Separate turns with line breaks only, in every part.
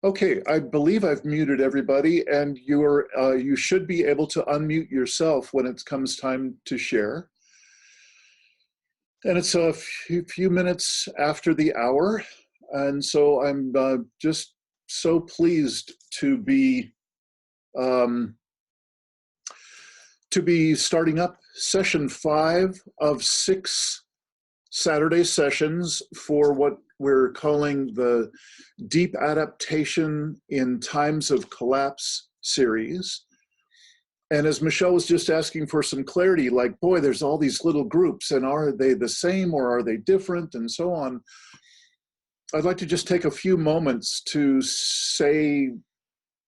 Okay, I believe I've muted everybody, and you should be able to unmute yourself when it comes time to share. And it's a few minutes after the hour, and so I'm just so pleased to be starting up session 5 of 6 Saturday sessions for what we're calling the Deep Adaptation in Times of Collapse series. And as Michelle was just asking for some clarity, like, boy, there's all these little groups, and are they the same or are they different, and so on. I'd like to just take a few moments to say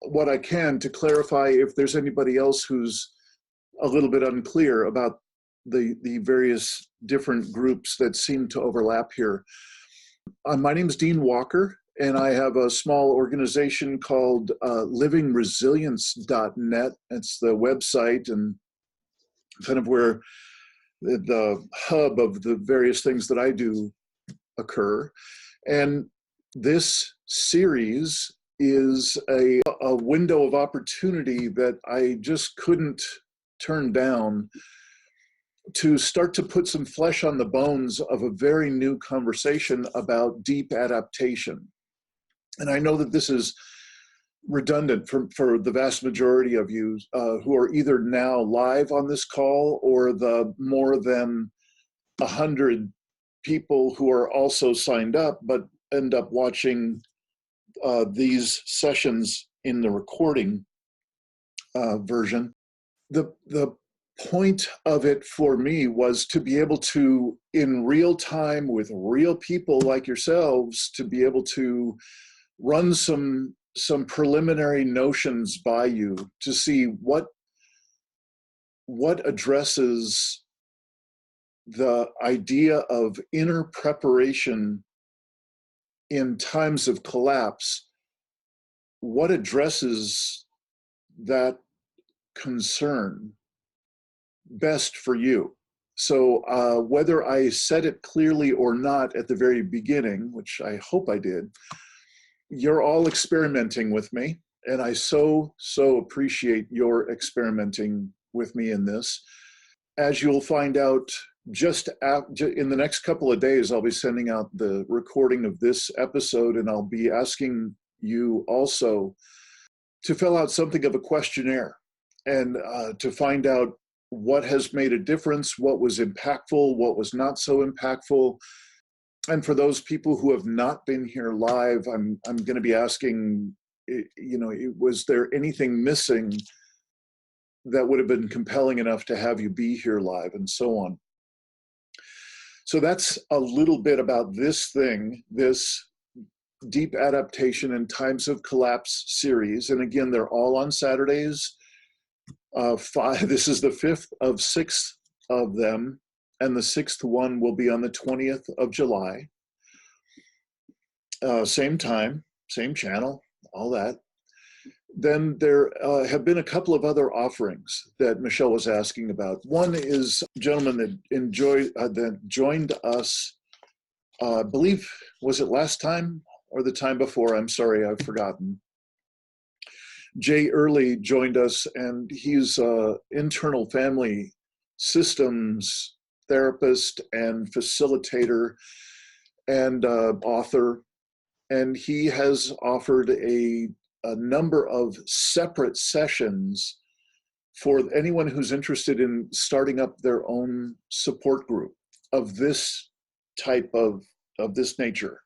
what I can to clarify if there's anybody else who's a little bit unclear about the various different groups that seem to overlap here. My name is Dean Walker, and I have a small organization called livingresilience.net. It's the website and kind of where the hub of the various things that I do occur. And this series is a window of opportunity that I just couldn't turn down to start to put some flesh on the bones of a very new conversation about deep adaptation. And I know that this is redundant for the vast majority of you who are either now live on this call or the more than 100 people who are also signed up but end up watching these sessions in the recording version. The point of it for me was to be able to, in real time with real people like yourselves, to be able to run some preliminary notions by you to see what addresses the idea of inner preparation in times of collapse, what addresses that concern best for you. So whether I said it clearly or not at the very beginning, which I hope I did, you're all experimenting with me, and I so appreciate your experimenting with me in this. As you'll find out just in the next couple of days, I'll be sending out the recording of this episode, and I'll be asking you also to fill out something of a questionnaire and to find out what has made a difference, what was impactful, what was not so impactful. And for those people who have not been here live, I'm going to be asking, was there anything missing that would have been compelling enough to have you be here live, and so on. So that's a little bit about this thing, this Deep Adaptation in Times of Collapse series. And again, they're all on Saturdays. This is the 5th of 6 of them, and the 6th one will be on the 20th of July. Same time, same channel, all that. Then there have been a couple of other offerings that Michelle was asking about. One is a gentleman that joined us, I believe, was it last time or the time before? I'm sorry, I've forgotten. Jay Early joined us, and he's an internal family systems therapist and facilitator and author. And he has offered a number of separate sessions for anyone who's interested in starting up their own support group of this type of this nature.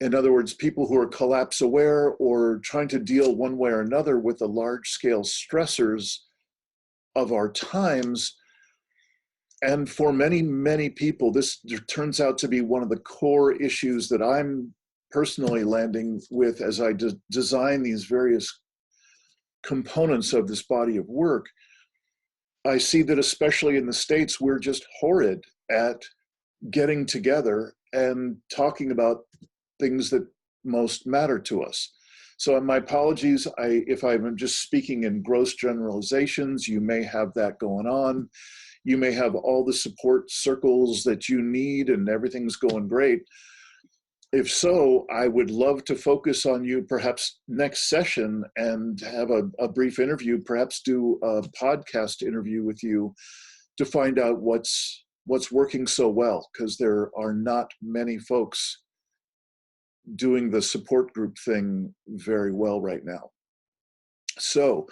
In other words, people who are collapse aware or trying to deal one way or another with the large scale stressors of our times. And for many, many people, this turns out to be one of the core issues that I'm personally landing with as I design these various components of this body of work. I see that especially in the States, we're just horrid at getting together and talking about things that most matter to us. So my apologies if I'm just speaking in gross generalizations. You may have that going on. You may have all the support circles that you need and everything's going great. If so, I would love to focus on you perhaps next session and have a brief interview, perhaps do a podcast interview with you to find out what's working so well, because there are not many folks doing the support group thing very well right now. So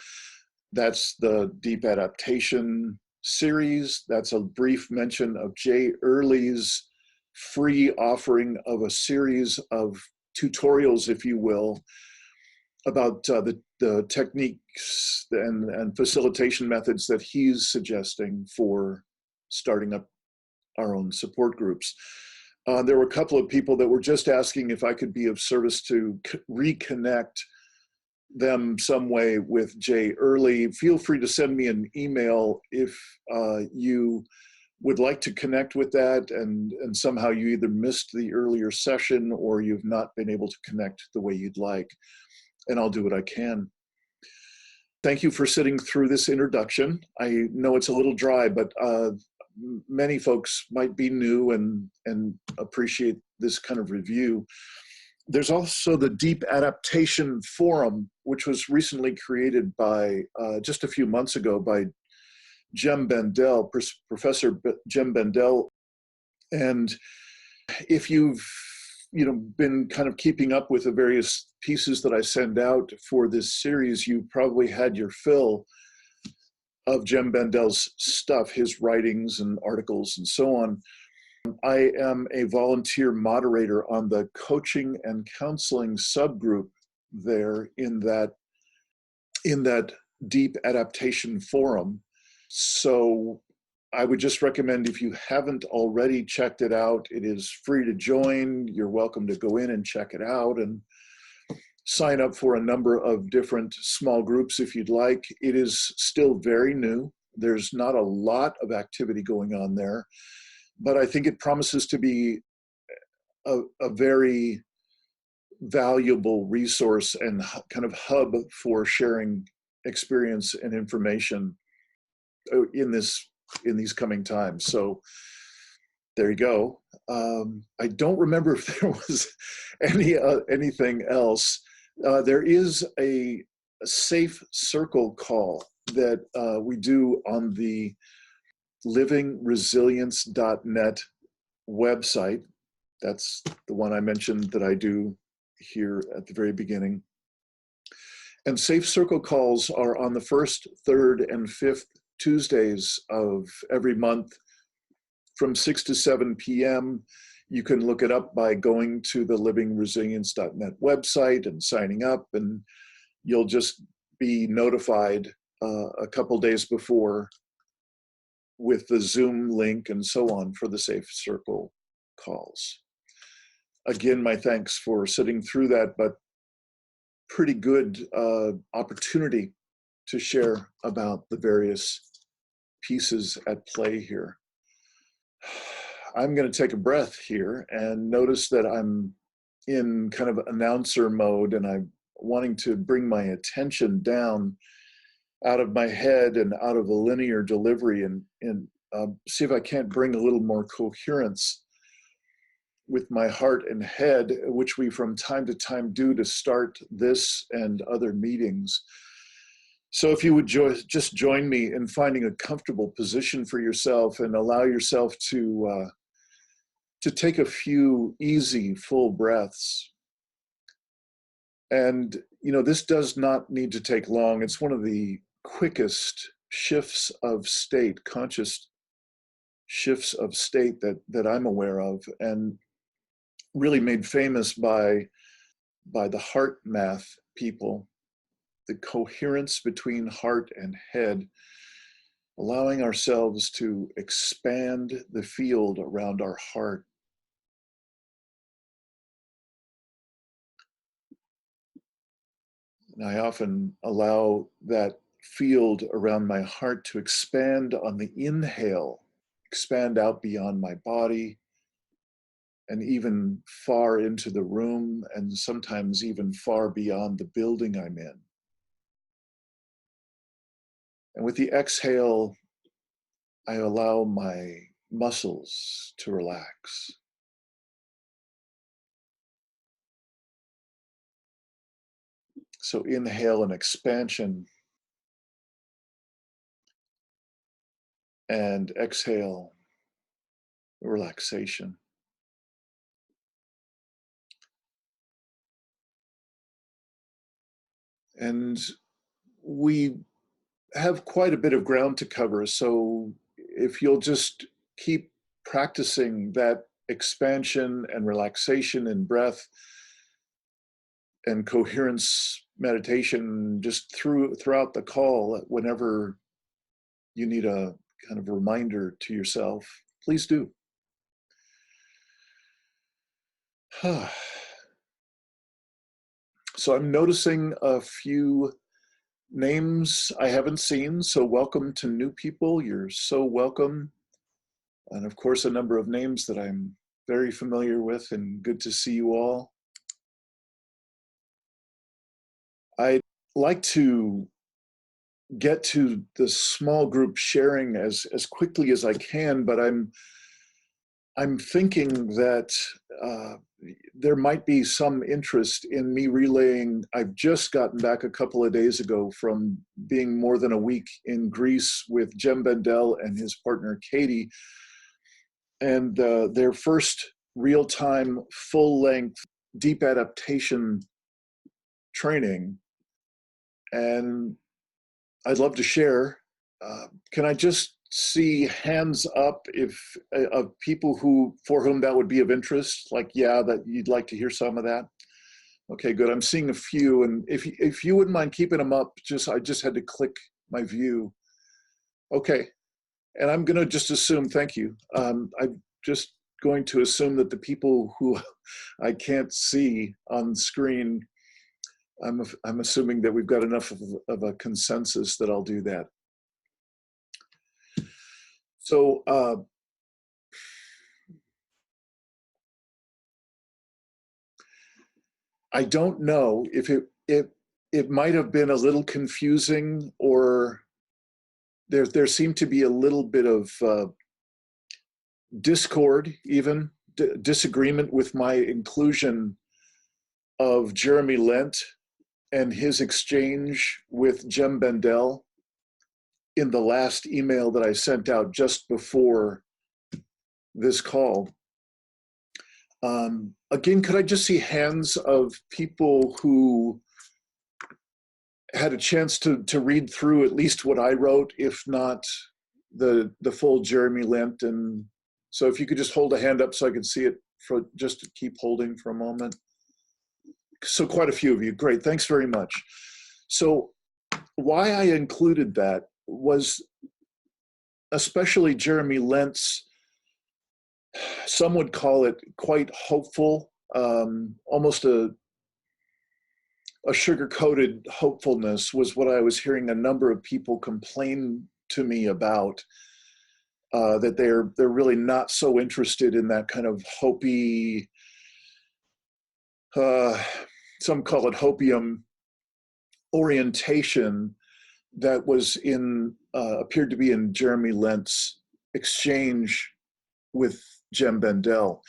that's the Deep Adaptation series. That's a brief mention of Jay Early's free offering of a series of tutorials, if you will, about the techniques and facilitation methods that he's suggesting for starting up our own support groups. There were a couple of people that were just asking if I could be of service to reconnect them some way with Jay Early. Feel free to send me an email if you would like to connect with that and somehow you either missed the earlier session or you've not been able to connect the way you'd like, and I'll do what I can. Thank you for sitting through this introduction. I know it's a little dry, but many folks might be new and appreciate this kind of review. There's also the Deep Adaptation Forum, which was recently created by, just a few months ago, by Jem Bendell, Professor Jem Bendell. And if you've been kind of keeping up with the various pieces that I send out for this series, you probably had your fill of Jem Bendell's stuff, his writings and articles and so on. I am a volunteer moderator on the coaching and counseling subgroup there in that Deep Adaptation Forum. So I would just recommend, if you haven't already checked it out, it is free to join. You're welcome to go in and check it out and sign up for a number of different small groups if you'd like. It is still very new. There's not a lot of activity going on there, but I think it promises to be a very valuable resource and kind of hub for sharing experience and information in these coming times. So there you go. I don't remember if there was anything else. There is a safe circle call that we do on the livingresilience.net website. That's the one I mentioned that I do here at the very beginning. And safe circle calls are on the first, third, and fifth Tuesdays of every month from 6 to 7 p.m. You can look it up by going to the livingresilience.net website and signing up, and you'll just be notified a couple days before with the Zoom link and so on for the Safe Circle calls. Again, my thanks for sitting through that, but pretty good opportunity to share about the various pieces at play here. I'm going to take a breath here and notice that I'm in kind of announcer mode, and I'm wanting to bring my attention down out of my head and out of a linear delivery and see if I can't bring a little more coherence with my heart and head, which we from time to time do to start this and other meetings. So if you would just join me in finding a comfortable position for yourself and allow yourself to take a few easy, full breaths. And, this does not need to take long. It's one of the quickest shifts of state, conscious shifts of state that I'm aware of, and really made famous by the heart math people, the coherence between heart and head, allowing ourselves to expand the field around our heart. And I often allow that field around my heart to expand on the inhale, expand out beyond my body, and even far into the room, and sometimes even far beyond the building I'm in. And with the exhale, I allow my muscles to relax. So inhale and expansion, and exhale, relaxation. And we have quite a bit of ground to cover. So if you'll just keep practicing that expansion and relaxation and breath and coherence meditation just throughout the call, whenever you need a kind of reminder to yourself, please do. So I'm noticing a few names I haven't seen. So welcome to new people. You're so welcome. And of course, a number of names that I'm very familiar with, and good to see you all. I'd like to get to the small group sharing as quickly as I can, but I'm thinking that there might be some interest in me relaying. I've just gotten back a couple of days ago from being more than a week in Greece with Jem Bendel and his partner Katie, and their first real-time, full-length, deep adaptation training. And I'd love to share. Can I just see hands up if of people for whom that would be of interest? Like, yeah, that you'd like to hear some of that. Okay, good. I'm seeing a few, and if you wouldn't mind keeping them up, I just had to click my view. Okay, and I'm going to just assume. Thank you. I'm just going to assume that the people who I can't see on screen, I'm assuming that we've got enough of a consensus that I'll do that. So I don't know if it might have been a little confusing, or there seemed to be a little bit of discord, even disagreement with my inclusion of Jeremy Lent and his exchange with Jem Bendel in the last email that I sent out just before this call. Again, could I just see hands of people who had a chance to read through at least what I wrote, if not the full Jeremy Lent? And so if you could just hold a hand up so I could see it, for just to keep holding for a moment. So quite a few of you, great, thanks very much. So why I included that was especially Jeremy Lent's, some would call it quite hopeful, almost a sugar-coated hopefulness was what I was hearing a number of people complain to me about, that they're really not so interested in that kind of hopey, some call it hopium orientation that was appeared to be in Jeremy Lent's exchange with Jem Bendel.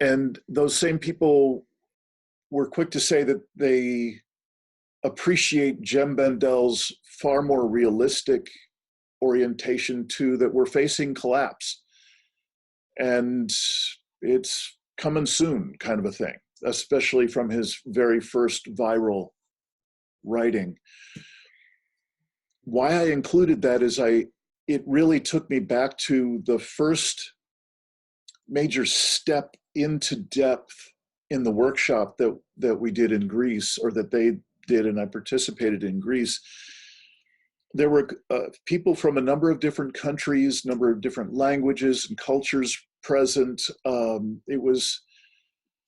And those same people were quick to say that they appreciate Jem Bendel's far more realistic orientation to that we're facing collapse. And it's coming soon kind of a thing, especially from his very first viral writing. Why I included that is it really took me back to the first major step into depth in the workshop that we did in Greece, or that they did and I participated in Greece. There were people from a number of different countries, number of different languages and cultures present. It was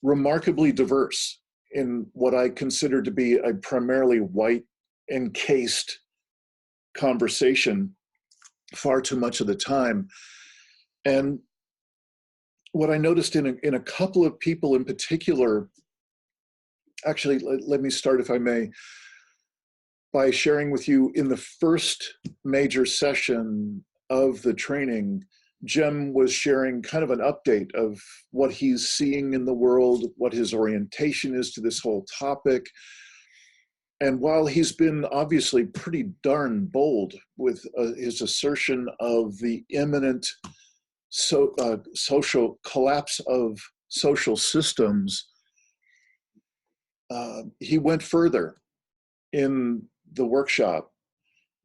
remarkably diverse in what I consider to be a primarily white encased conversation far too much of the time. And what I noticed in a couple of people in particular, actually, let me start, if I may, by sharing with you in the first major session of the training, Jem was sharing kind of an update of what he's seeing in the world, what his orientation is to this whole topic. And while he's been obviously pretty darn bold with his assertion of the imminent social collapse of social systems, he went further in the workshop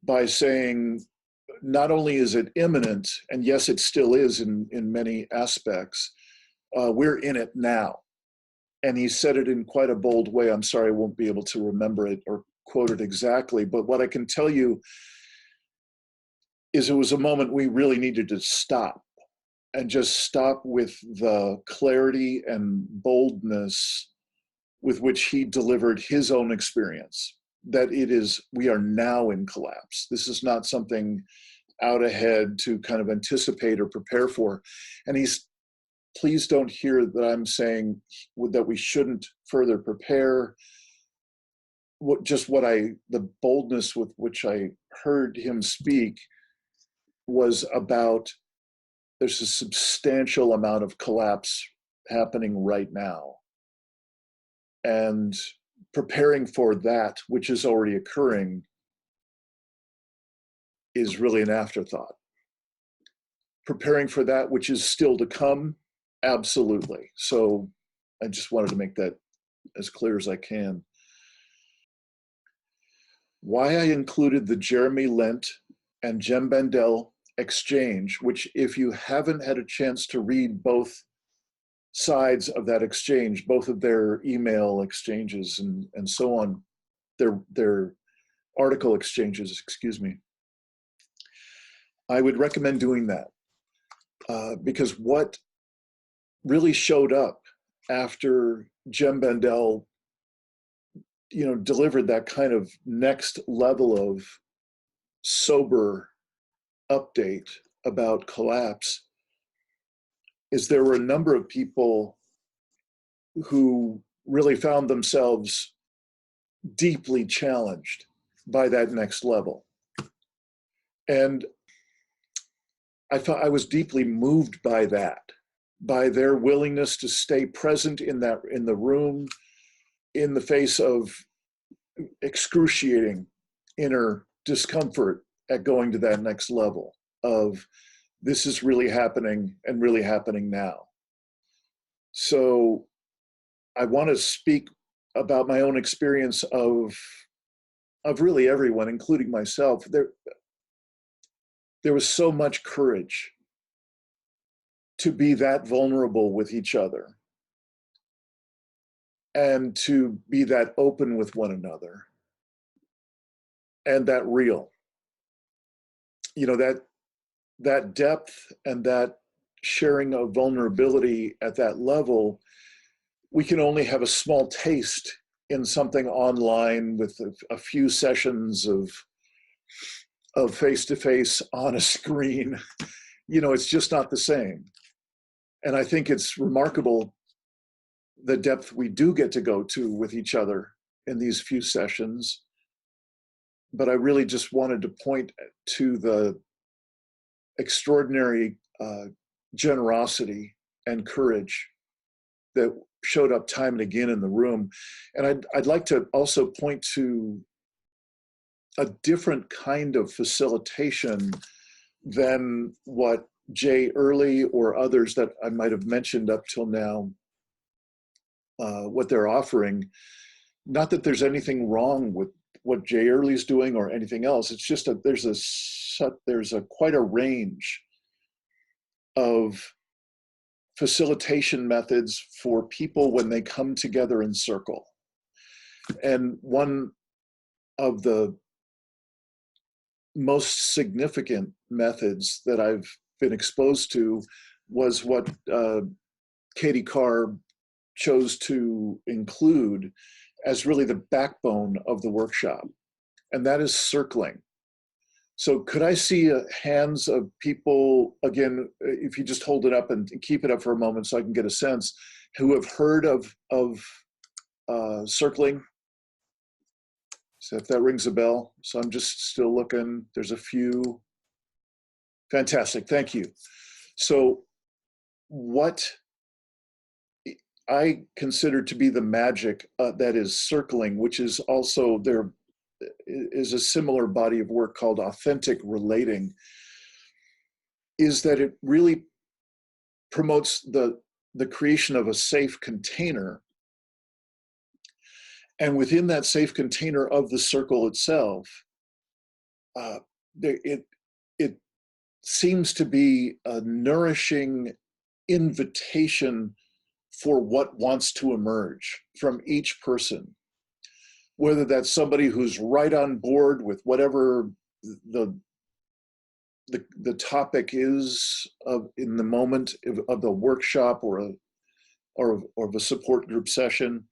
by saying, not only is it imminent, and yes, it still is in many aspects, we're in it now. And he said it in quite a bold way. I'm sorry, I won't be able to remember it or quote it exactly, but what I can tell you is it was a moment we really needed to stop and just stop with the clarity and boldness with which he delivered his own experience, that we are now in collapse. This is not something out ahead to kind of anticipate or prepare for. And please don't hear that I'm saying that we shouldn't further prepare. The boldness with which I heard him speak was about, there's a substantial amount of collapse happening right now. And preparing for that, which is already occurring, is really an afterthought. Preparing for that, which is still to come, absolutely. So I just wanted to make that as clear as I can. Why I included the Jeremy Lent and Jem Bandel exchange, which if you haven't had a chance to read both sides of that exchange, both of their email exchanges and so on, their article exchanges, excuse me, I would recommend doing that because what really showed up after Jem Bandel delivered that kind of next level of sober update about collapse is there were a number of people who really found themselves deeply challenged by that next level. And I was deeply moved by that, by their willingness to stay present in the room, in the face of excruciating inner discomfort at going to that next level of this is really happening and really happening now. So I want to speak about my own experience of really everyone, including myself. There was so much courage to be that vulnerable with each other and to be that open with one another and that real. That depth and that sharing of vulnerability at that level, we can only have a small taste in something online with a few sessions of face-to-face on a screen. It's just not the same. And I think it's remarkable the depth we do get to go to with each other in these few sessions. But I really just wanted to point to the extraordinary generosity and courage that showed up time and again in the room. And I'd like to also point to a different kind of facilitation than what Jay Early or others that I might have mentioned up till now, what they're offering. Not that there's anything wrong with what Jay Early's doing or anything else. It's just that there's quite a range of facilitation methods for people when they come together in circle. And one of the most significant methods that I've been exposed to was what Katie Carr chose to include as really the backbone of the workshop, and that is circling. So could I see hands of people, again, if you just hold it up and keep it up for a moment so I can get a sense, who have heard of circling? So if that rings a bell. So I'm just still looking. There's a few. Fantastic, thank you. So what I consider to be the magic that is circling, which is also there is a similar body of work called authentic relating, is that it really promotes the creation of a safe container. And within that safe container of the circle itself, it seems to be a nourishing invitation for what wants to emerge from each person, whether that's somebody who's right on board with whatever the topic is in the moment of the workshop or of a support group session.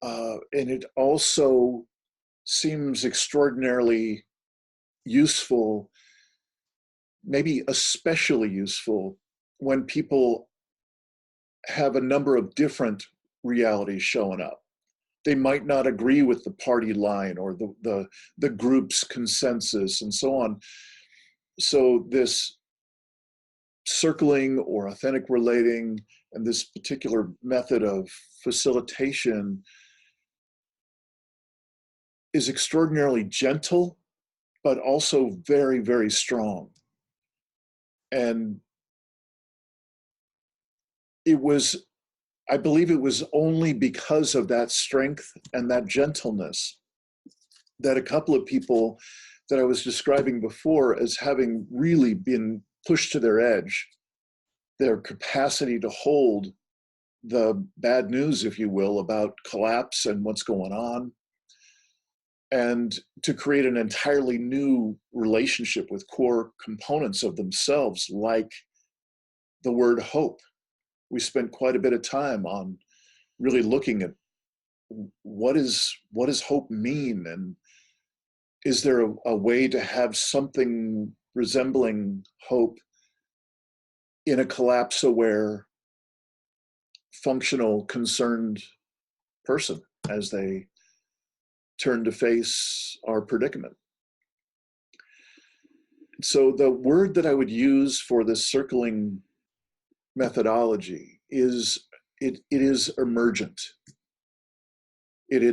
And it also seems extraordinarily useful, maybe especially useful, when people have a number of different realities showing up. They might not agree with the party line or the group's consensus and so on. So this circling or authentic relating and this particular method of facilitation is extraordinarily gentle, but also very, very strong. And I believe it was only because of that strength and that gentleness that a couple of people that I was describing before as having really been pushed to their edge, their capacity to hold the bad news, if you will, about collapse and what's going on, and to create an entirely new relationship with core components of themselves, like the word hope. We spent quite a bit of time on really looking at what does hope mean, and is there a way to have something resembling hope in a collapse-aware, functional, concerned person as they turn to face our predicament. So the word that I would use for this circling methodology is it is emergent. It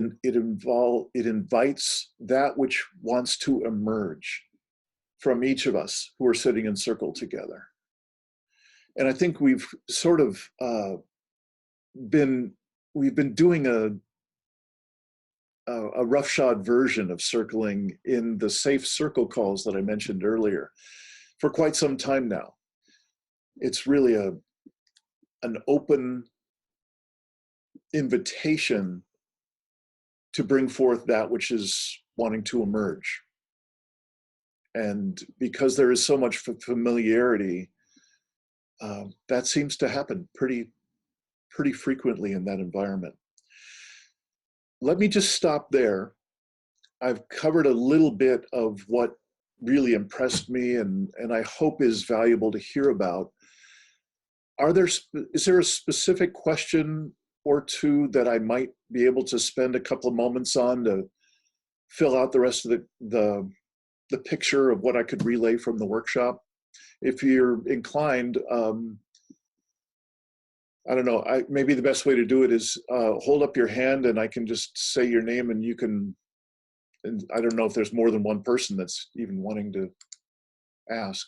invites that which wants to emerge from each of us who are sitting in circle together. And I think we've sort of been doing a roughshod version of circling in the safe circle calls that I mentioned earlier for quite some time now. It's really an open invitation to bring forth that which is wanting to emerge. And because there is so much familiarity, that seems to happen pretty frequently in that environment. Let me just stop there. I've covered a little bit of what really impressed me and I hope is valuable to hear about. Is there a specific question or two that I might be able to spend a couple of moments on to fill out the rest of the picture of what I could relay from the workshop? If you're inclined, I don't know, maybe the best way to do it is hold up your hand and I can just say your name and you can, and I don't know if there's more than one person that's even wanting to ask.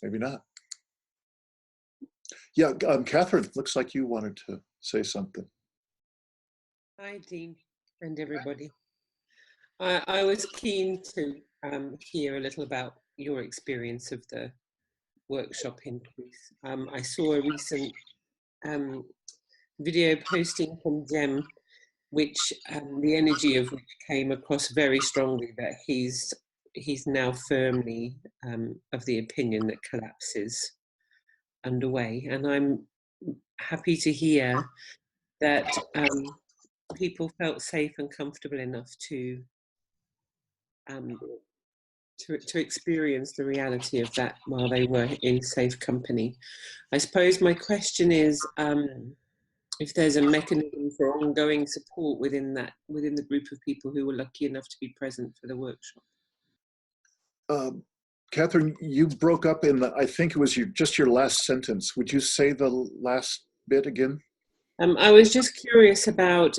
Maybe not. Yeah, Catherine, looks like you wanted to say something.
Hi, Dean, and everybody. I was keen to hear a little about your experience of the workshop in Greece. I saw a recent video posting from Jem, which the energy of which came across very strongly that he's now firmly of the opinion that collapse is underway. And I'm happy to hear that people felt safe and comfortable enough to experience the reality of that while they were in safe company. I suppose my question is if there's a mechanism for ongoing support within the group of people who were lucky enough to be present for the workshop.
Catherine, you broke up in I think it was just your last sentence. Would you say the last bit again?
I was just curious about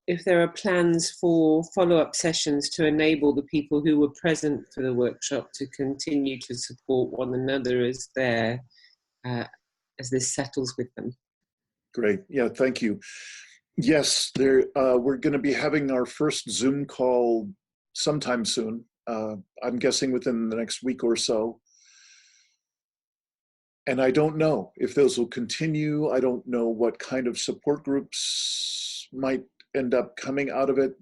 if there are plans for follow-up sessions to enable the people who were present for the workshop to continue to support one another uh, as this settles with them.
Great. Yeah, thank you. Yes, we're going to be having our first Zoom call sometime soon. I'm guessing within the next week or so. And I don't know if those will continue. I don't know what kind of support groups might end up coming out of it.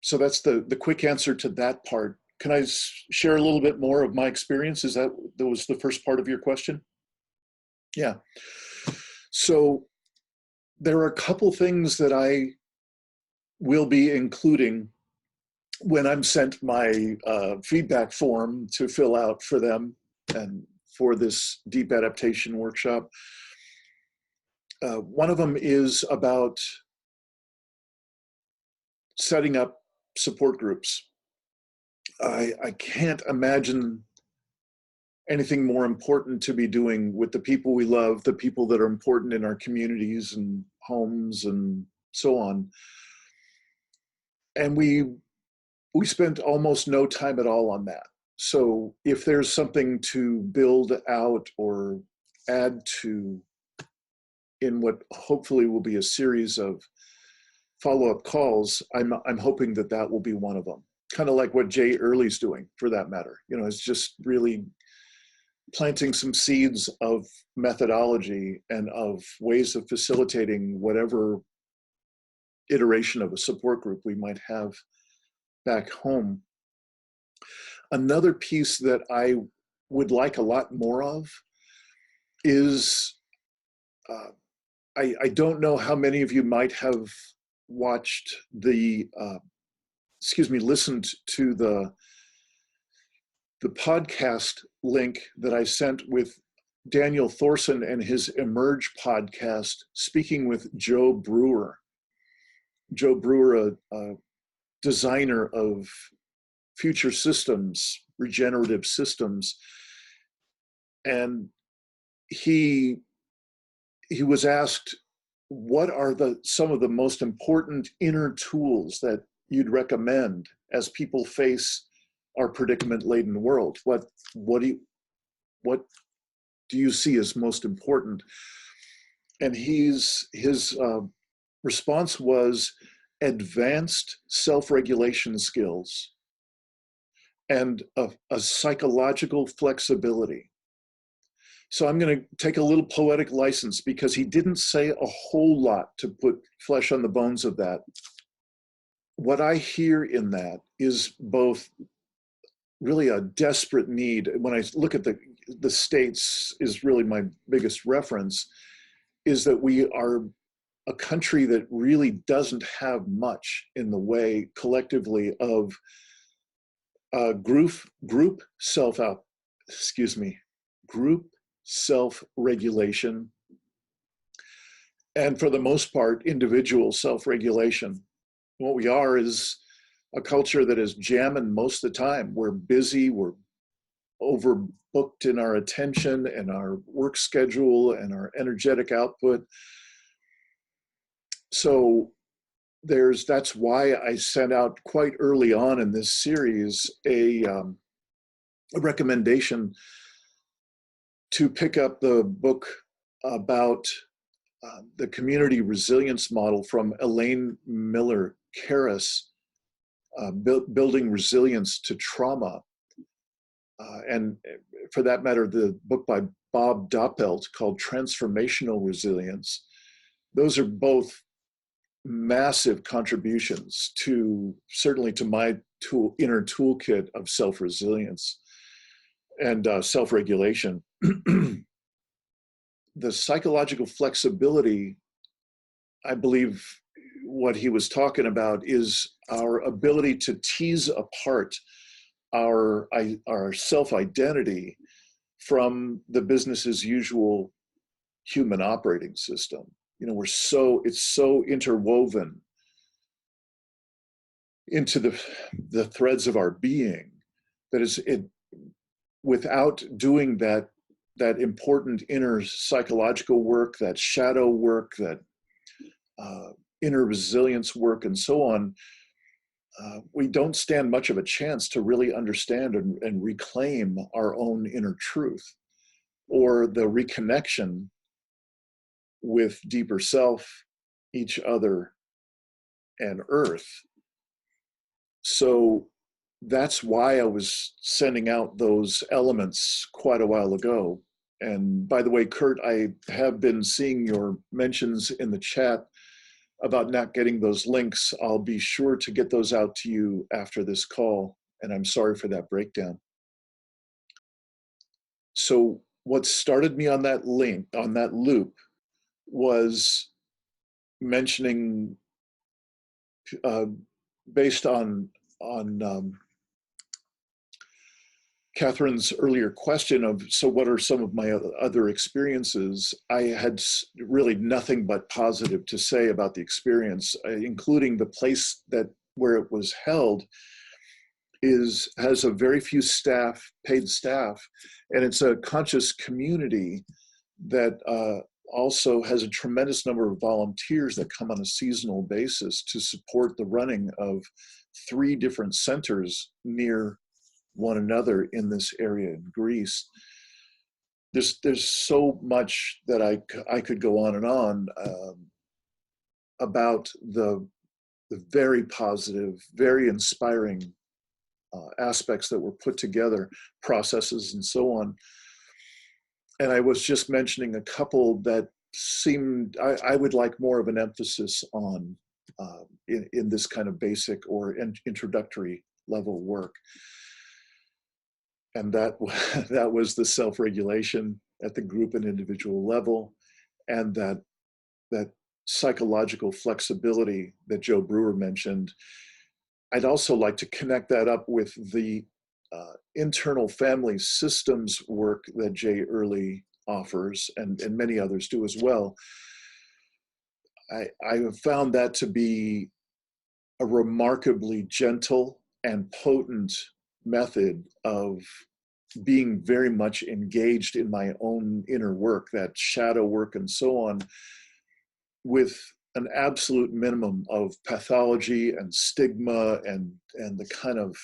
So that's the quick answer to that part. Can I share a little bit more of my experience? That was the first part of your question? Yeah. So there are a couple things that I will be including when I'm sent my feedback form to fill out for them and for this deep adaptation workshop. One of them is about setting up support groups. I can't imagine anything more important to be doing with the people we love, the people that are important in our communities and homes and so on. And we spent almost no time at all on that. So if there's something to build out or add to in what hopefully will be a series of follow-up calls, I'm hoping that will be one of them. Kind of like what Jay Early's doing, for that matter. It's just really planting some seeds of methodology and of ways of facilitating whatever iteration of a support group we might have back home. Another piece that I would like a lot more of is, I don't know how many of you might have watched listened to the podcast link that I sent with Daniel Thorson and his Emerge podcast, speaking with Joe Brewer. Joe Brewer, a designer of future systems, regenerative systems. And he was asked, what are some of the most important inner tools that you'd recommend as people face our predicament-laden world? What do you see as most important? And his response was advanced self-regulation skills and a psychological flexibility. So I'm going to take a little poetic license because he didn't say a whole lot to put flesh on the bones of that. What I hear in that is both really a desperate need. When I look at the States is really my biggest reference, is that we are a country that really doesn't have much in the way collectively of group self-regulation, and for the most part, individual self-regulation. What we are is a culture that is jamming most of the time. We're busy, we're overbooked in our attention and our work schedule and our energetic output. So that's why I sent out quite early on in this series a recommendation to pick up the book about the community resilience model from Elaine Miller Karras, Building Resilience to Trauma. And for that matter, the book by Bob Doppelt called Transformational Resilience. Those are both massive contributions certainly to my inner toolkit of self-resilience and self-regulation. The psychological flexibility, I believe what he was talking about is our ability to tease apart our self-identity from the business as usual human operating system. It's so interwoven into the threads of our being that without doing that that important inner psychological work, that shadow work, that inner resilience work, and so on, we don't stand much of a chance to really understand and reclaim our own inner truth, or the reconnection with deeper self, each other, and Earth. So that's why I was sending out those elements quite a while ago. And by the way, Kurt, I have been seeing your mentions in the chat about not getting those links. I'll be sure to get those out to you after this call, and I'm sorry for that breakdown. So what started me on that link, on that loop, was mentioning, based on Catherine's earlier question of, so what are some of my other experiences? I had really nothing but positive to say about the experience, including the place where it was held has a very few staff, paid staff, and it's a conscious community that also has a tremendous number of volunteers that come on a seasonal basis to support the running of 3 different centers near one another in this area in Greece. There's so much that I could go on and on about the very positive, very inspiring aspects that were put together, processes and so on. And I was just mentioning a couple that seemed I would like more of an emphasis on in this kind of basic or introductory level work. And that was the self-regulation at the group and individual level, and that psychological flexibility that Joe Brewer mentioned. I'd also like to connect that up with the internal family systems work that Jay Early offers, and many others do as well. I have found that to be a remarkably gentle and potent method of being very much engaged in my own inner work, that shadow work and so on, with an absolute minimum of pathology and stigma and the kind of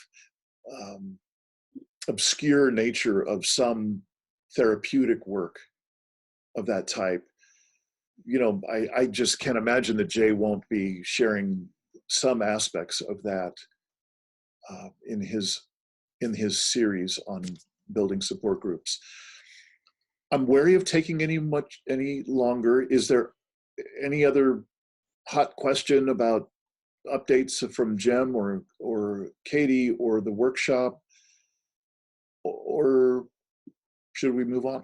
obscure nature of some therapeutic work of that type. You know, I just can't imagine that Jay won't be sharing some aspects of that in his series on building support groups. I'm wary of taking any longer. Is there any other hot question about updates from Jem or Katie or the workshop, or should we move on?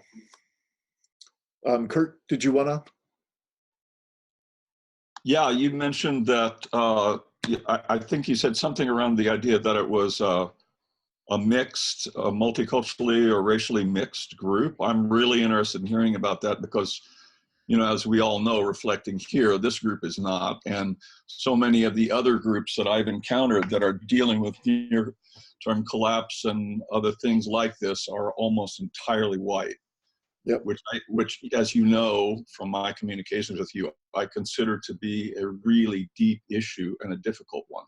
Kurt, did you wanna?
Yeah, you mentioned that, I think you said something around the idea that it was a mixed, multiculturally or racially mixed group. I'm really interested in hearing about that because, you know, as we all know, reflecting here, this group is not. And so many of the other groups that I've encountered that are dealing with near-term collapse and other things like this are almost entirely white.
Yep.
Which, as you know from my communications with you, I consider to be a really deep issue and a difficult one.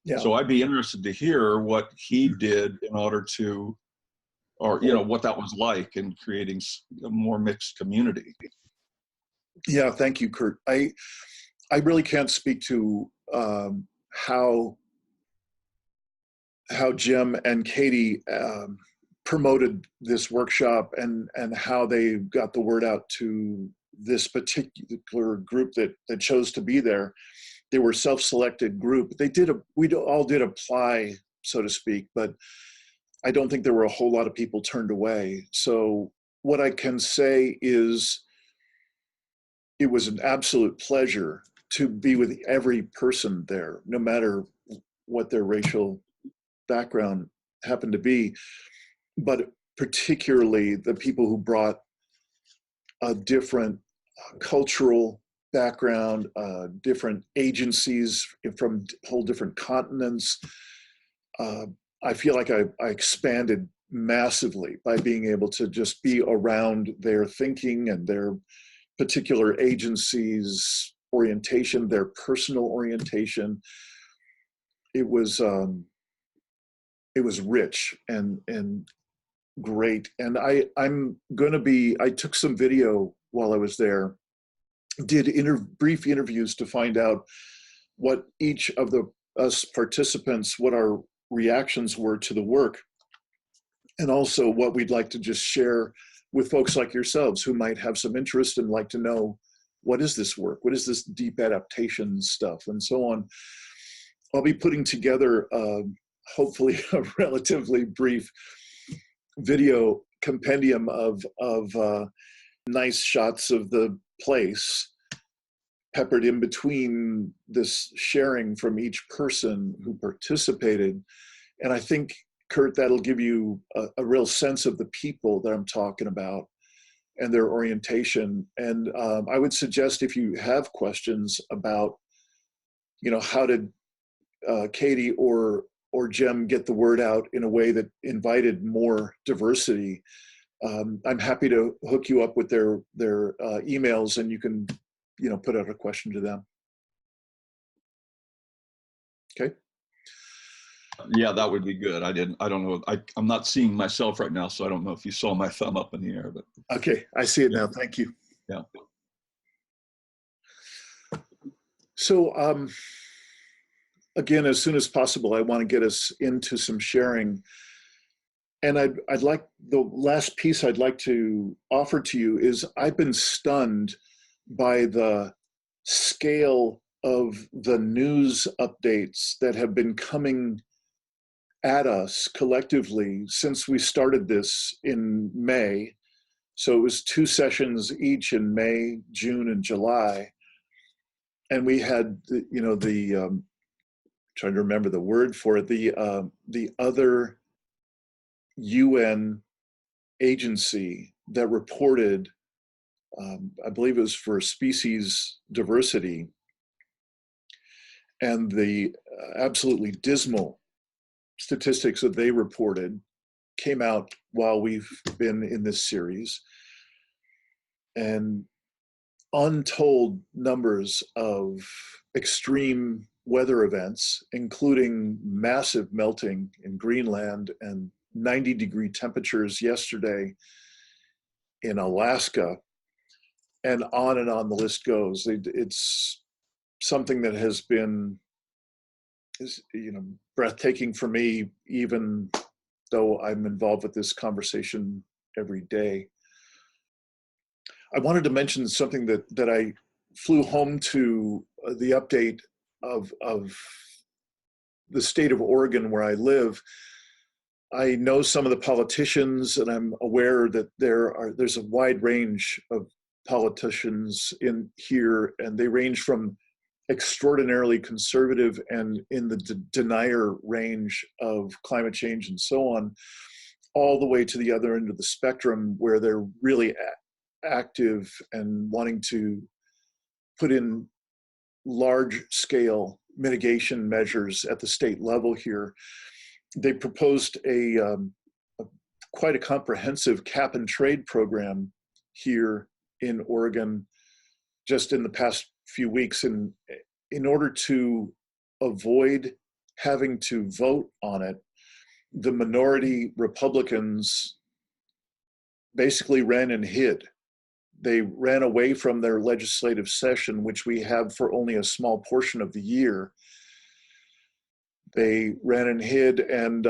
Yeah.
So I'd be interested to hear what he did in order to, or, you know, what that was like in creating a more mixed community.
Yeah, thank you, Kurt. I really can't speak to how Jim and Katie promoted this workshop and how they got the word out to this particular group that chose to be there. They were self-selected group. We all did apply, so to speak, but I don't think there were a whole lot of people turned away. So what I can say is it was an absolute pleasure to be with every person there, no matter what their racial background happened to be, but particularly the people who brought a different cultural background, different agencies from whole different continents. I feel like I expanded massively by being able to just be around their thinking and their particular agency's orientation, their personal orientation. It was rich and great. And I took some video while I was there, did brief interviews to find out what each of us participants, what our reactions were to the work, and also what we'd like to just share with folks like yourselves who might have some interest and like to know, what is this work? What is this deep adaptation stuff, and so on. I'll be putting together hopefully a relatively brief video compendium of nice shots of the place, peppered in between this sharing from each person who participated. And I think, Kurt, that'll give you a real sense of the people that I'm talking about and their orientation. And I would suggest, if you have questions about, how did Katie or Jem get the word out in a way that invited more diversity, I'm happy to hook you up with their emails, and you can, put out a question to them. Okay.
Yeah, that would be good. I don't know. I'm not seeing myself right now, so I don't know if you saw my thumb up in the air, but.
Okay, I see it now. Thank you.
Yeah.
So, again, as soon as possible, I want to get us into some sharing. And I'd like, the last piece I'd like to offer to you is, I've been stunned by the scale of the news updates that have been coming at us collectively since we started this in May. So it was 2 sessions each in May, June, and July. And we had, trying to remember the word for it, the other UN agency that reported, I believe it was for species diversity, and the absolutely dismal statistics that they reported came out while we've been in this series, and untold numbers of extreme weather events, including massive melting in Greenland and 90-degree temperatures yesterday in Alaska, and on the list goes. It's something that has been, breathtaking for me, even though I'm involved with this conversation every day. I wanted to mention something that I flew home to, the update of the state of Oregon where I live. I know some of the politicians, and I'm aware that there's a wide range of politicians in here, and they range from extraordinarily conservative and in the denier range of climate change and so on, all the way to the other end of the spectrum, where they're really active and wanting to put in large-scale mitigation measures at the state level here. They proposed quite a comprehensive cap and trade program here in Oregon just in the past few weeks, and in order to avoid having to vote on it, the minority Republicans basically ran and hid. They ran away from their legislative session, which we have for only a small portion of the year. They ran and hid and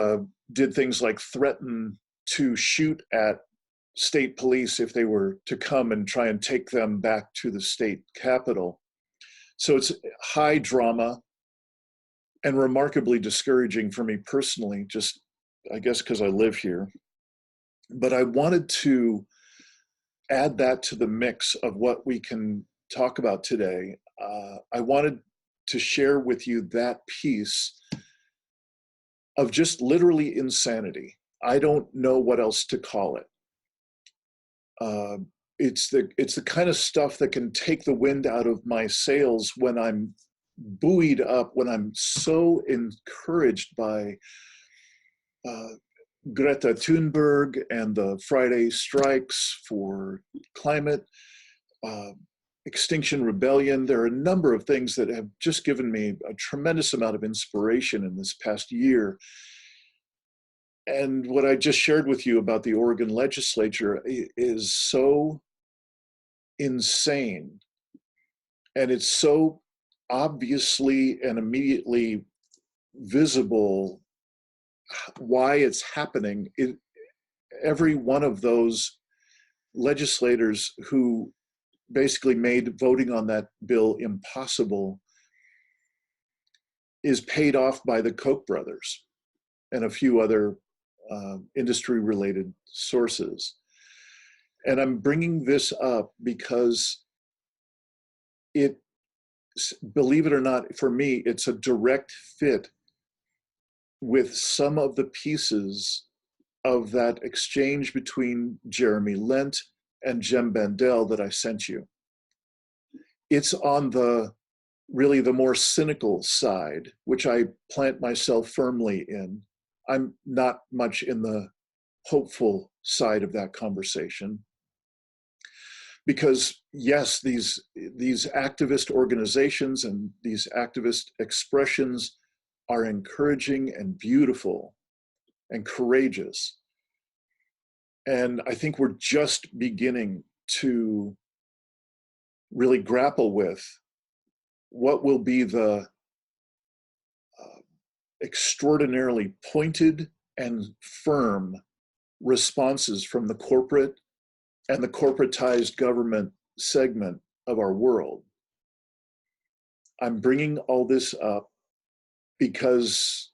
did things like threaten to shoot at state police if they were to come and try and take them back to the state capitol. So it's high drama and remarkably discouraging for me personally, just, I guess, because I live here. But I wanted to add that to the mix of what we can talk about today. I wanted to share with you that piece of just literally insanity. I don't know what else to call it. It's the kind of stuff that can take the wind out of my sails when I'm buoyed up, when I'm so encouraged by Greta Thunberg and the Friday strikes for climate, Extinction Rebellion. There are a number of things that have just given me a tremendous amount of inspiration in this past year. And what I just shared with you about the Oregon legislature is so insane. And it's so obviously and immediately visible why it's happening. Every one of those legislators who basically made voting on that bill impossible is paid off by the Koch brothers and a few other industry-related sources. And I'm bringing this up because it, believe it or not, for me, it's a direct fit with some of the pieces of that exchange between Jeremy Lent and Jem Bandel that I sent you. It's on the really the more cynical side, which I plant myself firmly in. I'm not much in the hopeful side of that conversation. Because yes, these activist organizations and these activist expressions are encouraging and beautiful and courageous. And I think we're just beginning to really grapple with what will be the extraordinarily pointed and firm responses from the corporate and the corporatized government segment of our world. I'm bringing all this up because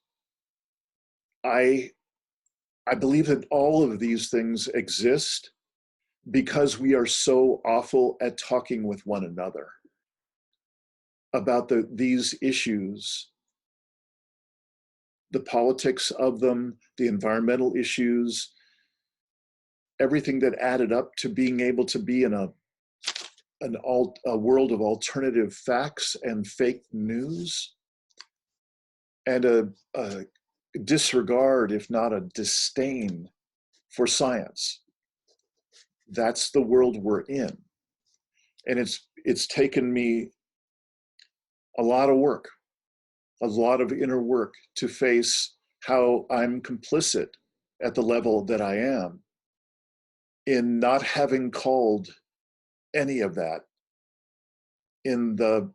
I believe that all of these things exist because we are so awful at talking with one another about these issues, the politics of them, the environmental issues, everything that added up to being able to be in a world of alternative facts and fake news, and a disregard, if not a disdain, for science. That's the world we're in. And it's taken me a lot of work, a lot of inner work to face how I'm complicit at the level that I am in not having called any of that in the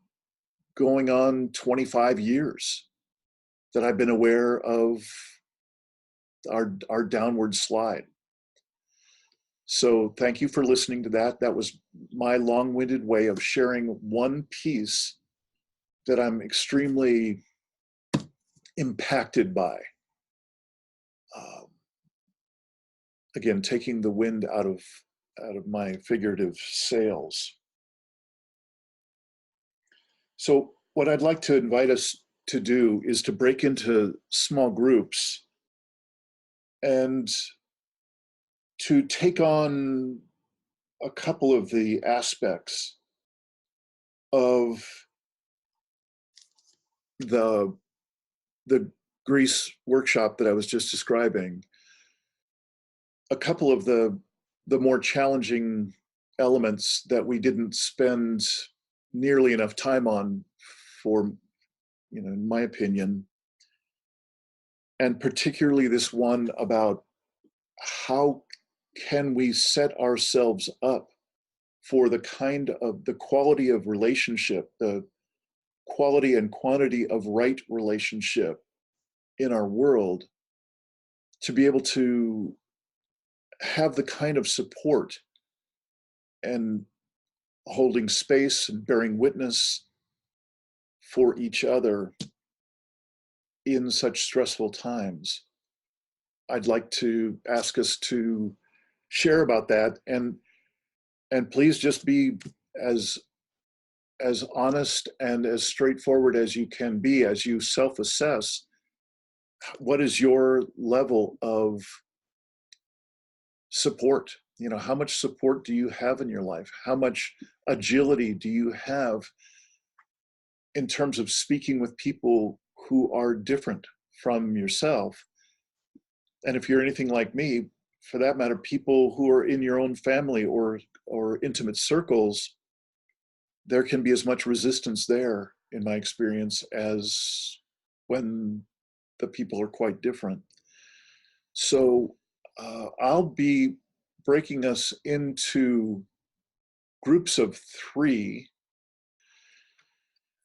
going on 25 years that I've been aware of our downward slide. So thank you for listening to that. That was my long-winded way of sharing one piece that I'm extremely impacted by. Again, taking the wind out of my figurative sails. So what I'd like to invite us to do is to break into small groups and to take on a couple of the aspects of the Greece workshop that I was just describing, a couple of the more challenging elements that we didn't spend nearly enough time on for, in my opinion, and particularly this one about how can we set ourselves up for the quality of relationship, the quality and quantity of right relationship in our world, to be able to have the kind of support and holding space and bearing witness for each other in such stressful times. I'd like to ask us to share about that, and please just be as honest and as straightforward as you can be as you self-assess. What is your level of support? How much support do you have in your life? How much agility do you have in terms of speaking with people who are different from yourself And if you're anything like me, for that matter, people who are in your own family or intimate circles, there can be as much resistance there, in my experience, as when the people are quite different. So I'll be breaking us into groups of 3,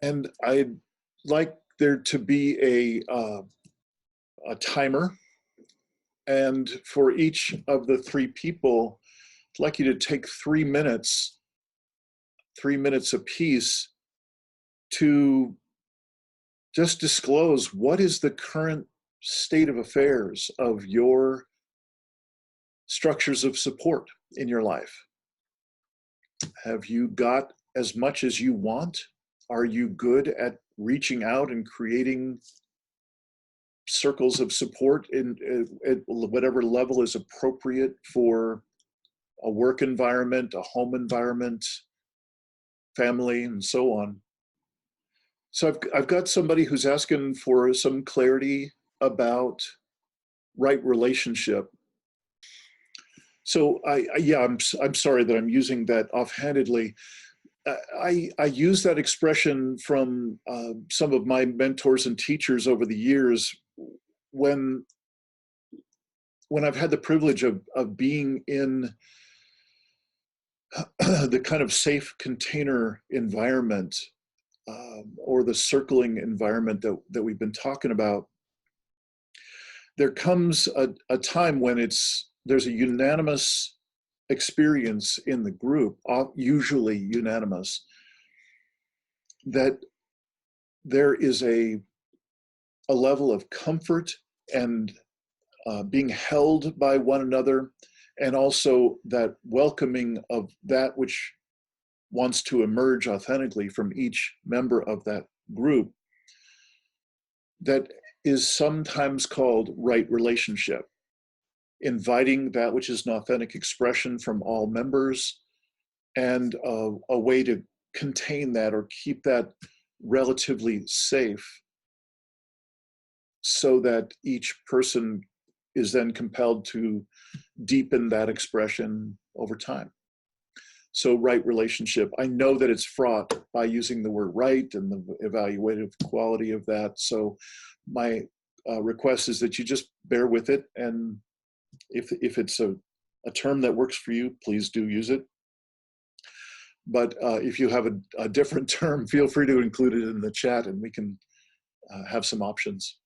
and I'd like there to be a timer, and for each of the 3 people, I'd like you to take 3 minutes apiece to just disclose what is the current state of affairs of your structures of support in your life. Have you got as much as you want? Are you good at reaching out and creating circles of support at whatever level is appropriate for a work environment, a home environment, family, and so on? So I've got somebody who's asking for some clarity about right relationship. So I'm sorry that I'm using that offhandedly. I use that expression from some of my mentors and teachers over the years when I've had the privilege of being in the kind of safe container environment or the circling environment that we've been talking about. There comes a time when there's a unanimous experience in the group, usually unanimous, that there is a level of comfort and being held by one another, and also that welcoming of that which wants to emerge authentically from each member of that group, that is sometimes called right relationship, inviting that which is an authentic expression from all members, and a way to contain that or keep that relatively safe so that each person is then compelled to deepen that expression over time. So right relationship, I know that it's fraught by using the word right and the evaluative quality of that. So my request is that you just bear with it. And if it's a term that works for you, please do use it. But if you have a different term, feel free to include it in the chat and we can have some options.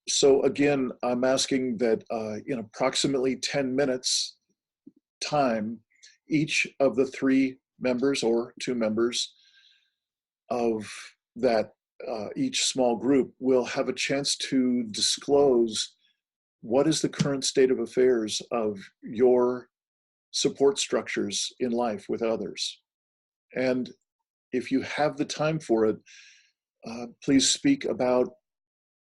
So again, I'm asking that in approximately 10 minutes time, each of the 3 members or 2 members of that each small group will have a chance to disclose what is the current state of affairs of your support structures in life with others. And if you have the time for it, please speak about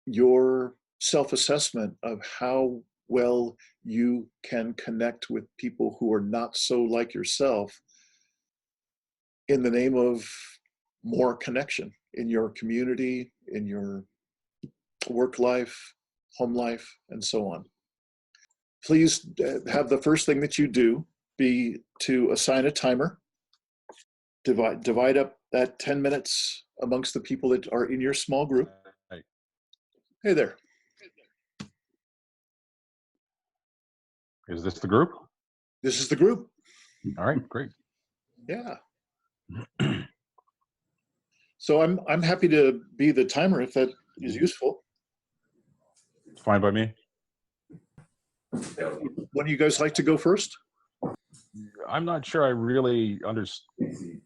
your self-assessment of how well you can connect with people who are not so like yourself in the name of more connection in your community, in your work life, home life, and so on. Please have the first thing that you do be to assign a timer. Divide up that 10 minutes amongst the people that are in your small group. Hey there.
Is this the group?
This is the group.
All right, great.
Yeah. So I'm happy to be the timer if that is useful.
It's fine by me.
One of you guys like to go first?
I'm not sure I really understand.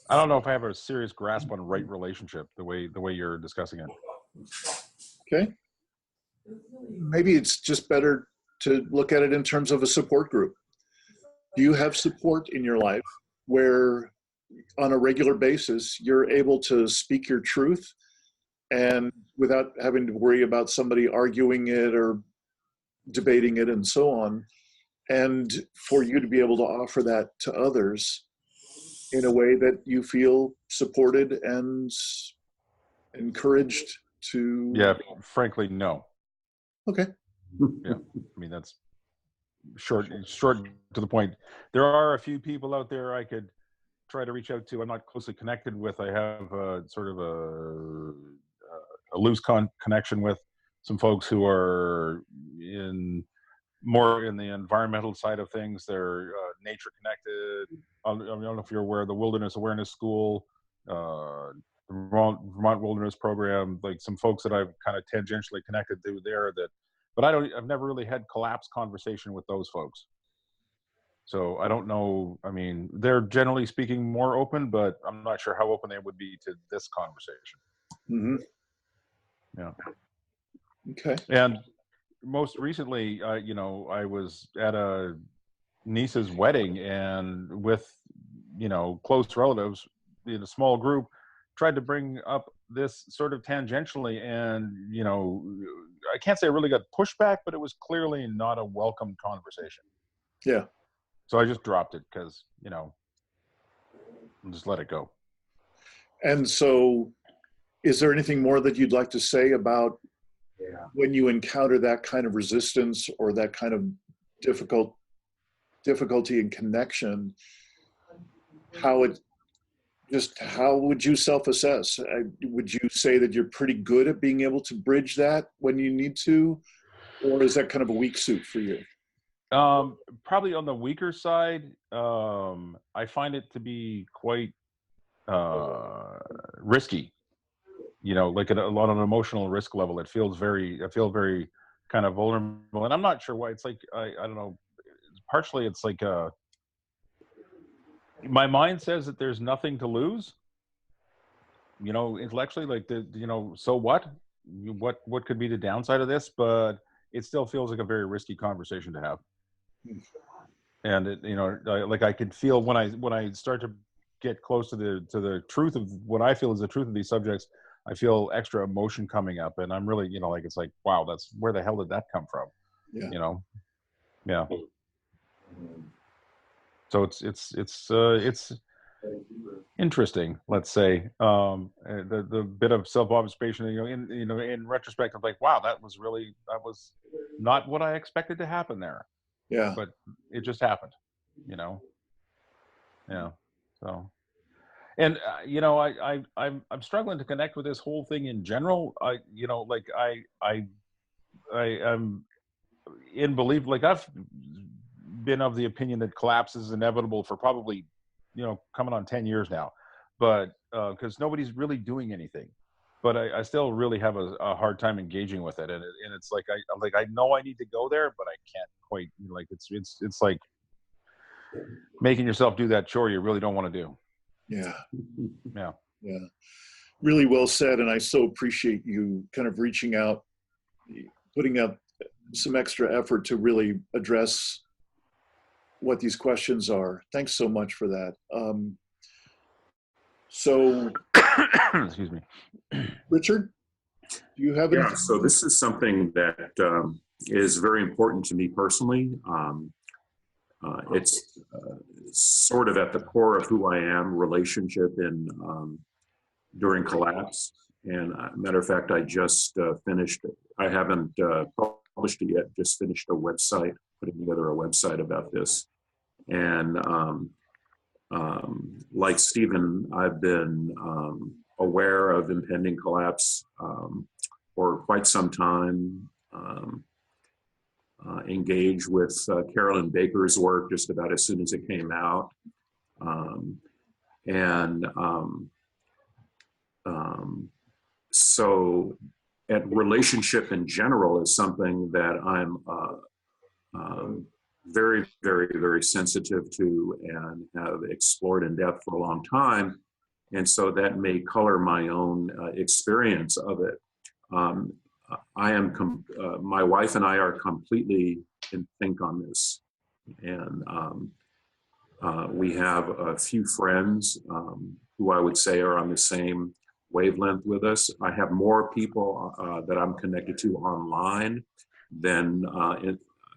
I don't know if I have a serious grasp on right relationship the way you're discussing it.
Okay. Maybe it's just better to look at it in terms of a support group. Do you have support in your life where on a regular basis you're able to speak your truth and without having to worry about somebody arguing it or debating it and so on, and for you to be able to offer that to others in a way that you feel supported and encouraged to?
Yeah, frankly, no.
Okay.
Yeah, I mean, that's short to the point. There are a few people out there I could try to reach out to. I'm not closely connected with. I have sort of a loose connection with some folks who are more in the environmental side of things. They're nature connected. I don't know if you're aware of the Wilderness Awareness School, the Vermont Wilderness Program. Like some folks that I've kind of tangentially connected to there. But I've never really had collapse conversation with those folks. So I don't know. I mean, they're generally speaking more open, but I'm not sure how open they would be to this conversation.
Mm-hmm.
Yeah.
Okay.
And most recently, I was at a niece's wedding, and with, close relatives in a small group, tried to bring up this sort of tangentially, and, I can't say I really got pushback, but it was clearly not a welcome conversation.
Yeah.
So I just dropped it because, just let it go.
And so, is there anything more that you'd like to say about when you encounter that kind of resistance or that kind of difficulty in connection? How would you self-assess? Would you say that you're pretty good at being able to bridge that when you need to, or is that kind of a weak suit for you?
Probably on the weaker side. I find it to be quite risky, like a lot on an emotional risk level. I feel very kind of vulnerable, and I'm not sure why. It's like, I don't know, partially it's like my mind says that there's nothing to lose, intellectually, like so what could be the downside of this? But it still feels like a very risky conversation to have. And like I could feel when I start to get close to the truth of what I feel is the truth of these subjects, I feel extra emotion coming up, and I'm really, like, it's like, wow, that's where the hell did that come from?
Yeah.
Yeah. So it's interesting, let's say. The bit of self-observation, in retrospect, I'm like, wow, that was not what I expected to happen there.
Yeah.
But it just happened, Yeah. So, and I'm struggling to connect with this whole thing in general. I am in belief, like I've been of the opinion that collapse is inevitable for probably, coming on 10 years now, but because nobody's really doing anything. But I still really have a hard time engaging with it, and it's like I know I need to go there, but I can't quite. Like it's like making yourself do that chore you really don't want to do.
Yeah.
Yeah.
Yeah. Really well said, and I so appreciate you kind of reaching out, putting up some extra effort to really address what these questions are. Thanks so much for that. So,
excuse me,
Richard, do you have anything?
So this is something that is very important to me personally. It's sort of at the core of who I am, relationship during collapse. And matter of fact, I just finished, I haven't published it yet, just finished a website, putting together a website about this. And like Stephen, I've been aware of impending collapse for quite some time. Engaged with Carolyn Baker's work just about as soon as it came out. So relationship in general is something that I'm very, very, very sensitive to and have explored in depth for a long time. And so that may color my own experience of it. My wife and I are completely in sync on this. And we have a few friends who I would say are on the same wavelength with us. I have more people that I'm connected to online than,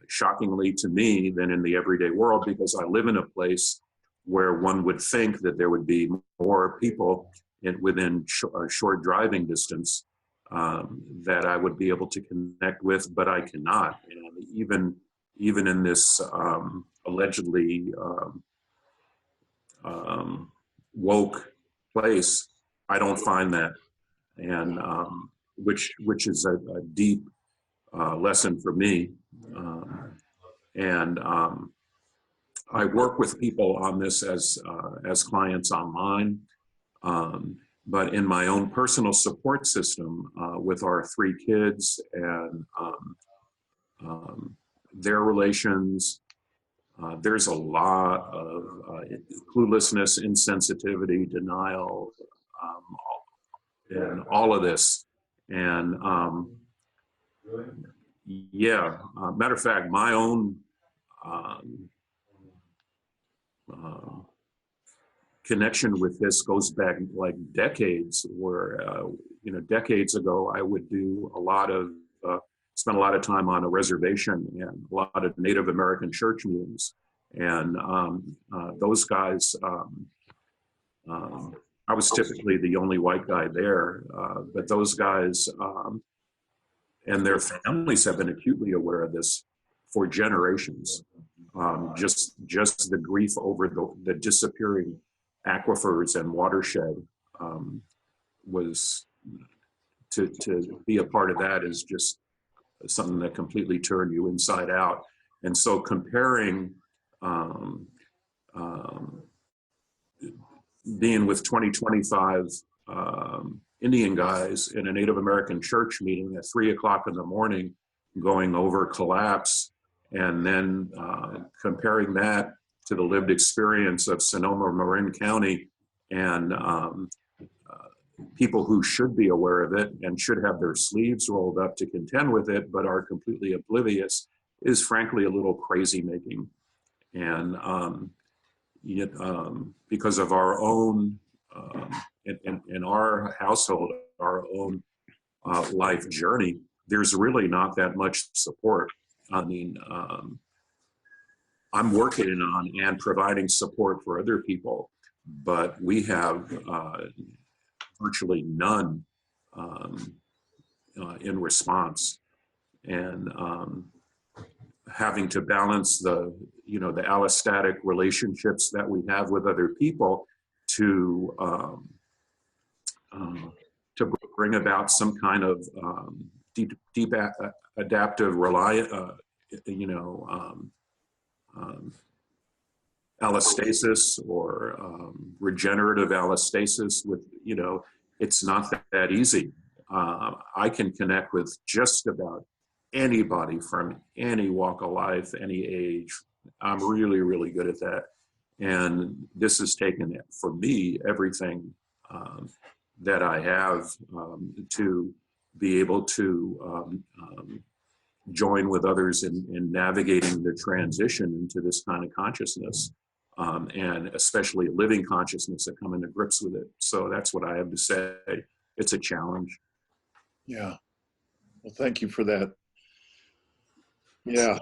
shockingly to me, than in the everyday world, because I live in a place where one would think that there would be more people within a short driving distance. that I would be able to connect with, but I cannot. And even in this allegedly woke place, I don't find that, and which is a deep lesson for me. And I work with people on this as clients online, but in my own personal support system with our 3 kids and their relations, there's a lot of cluelessness, insensitivity, denial, and all of this. And yeah, matter of fact, my own connection with this goes back like decades, where decades ago I would do a lot of spent a lot of time on a reservation and a lot of Native American church meetings, and those guys, I was typically the only white guy there, but those guys and their families have been acutely aware of this for generations. Just the grief over the disappearing aquifers and watershed was to be a part of that is just something that completely turned you inside out. And so comparing being with 25 Indian guys in a Native American church meeting at 3 o'clock in the morning, going over collapse, and then comparing that to the lived experience of Sonoma, Marin County, and people who should be aware of it and should have their sleeves rolled up to contend with it, but are completely oblivious, is frankly a little crazy making. And because of our own, in our household, our own life journey, there's really not that much support. I mean, I'm working on and providing support for other people, but we have virtually none in response. And having to balance the allostatic relationships that we have with other people to bring about some kind of deep adaptive allostasis or regenerative allostasis with, it's not that easy. I can connect with just about anybody from any walk of life, any age. I'm really, really good at that. And this has taken, for me, everything that I have to be able to join with others in navigating the transition into this kind of consciousness, and especially living consciousness that come into grips with it. So that's what I have to say. It's a challenge.
Yeah. Well, thank you for that. Yeah.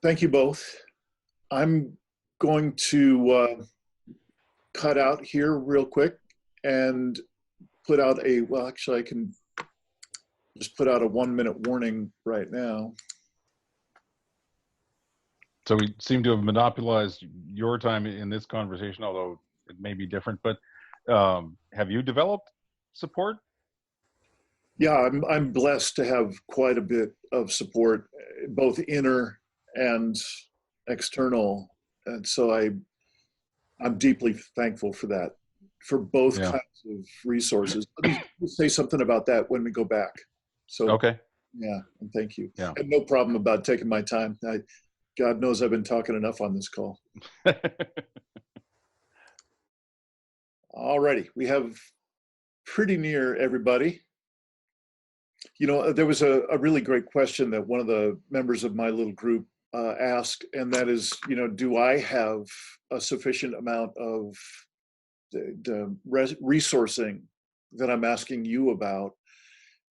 Thank you both. I'm going to cut out here real quick and put out well, actually I can just put out a 1-minute warning right now.
So we seem to have monopolized your time in this conversation, although it may be different, but have you developed support?
Yeah, I'm blessed to have quite a bit of support, both inner and external. And so I'm deeply thankful for that, for both kinds of resources. Let me say something about that when we go back. So,
okay.
Yeah, and thank you.
Yeah.
And no problem about taking my time. God knows I've been talking enough on this call. All righty, we have pretty near everybody. There was a really great question that one of the members of my little group asked, and that is, do I have a sufficient amount of the resourcing that I'm asking you about?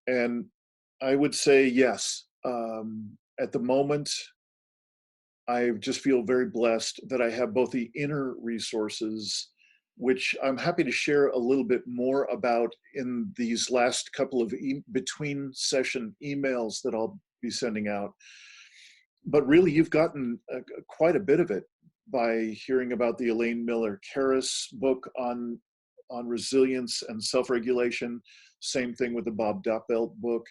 And I would say yes. At the moment, I just feel very blessed that I have both the inner resources which I'm happy to share a little bit more about in these last couple of between session emails that I'll be sending out. But really, you've gotten quite a bit of it by hearing about the Elaine Miller Karras book on resilience and self-regulation. Same thing with the Bob Doppelt book.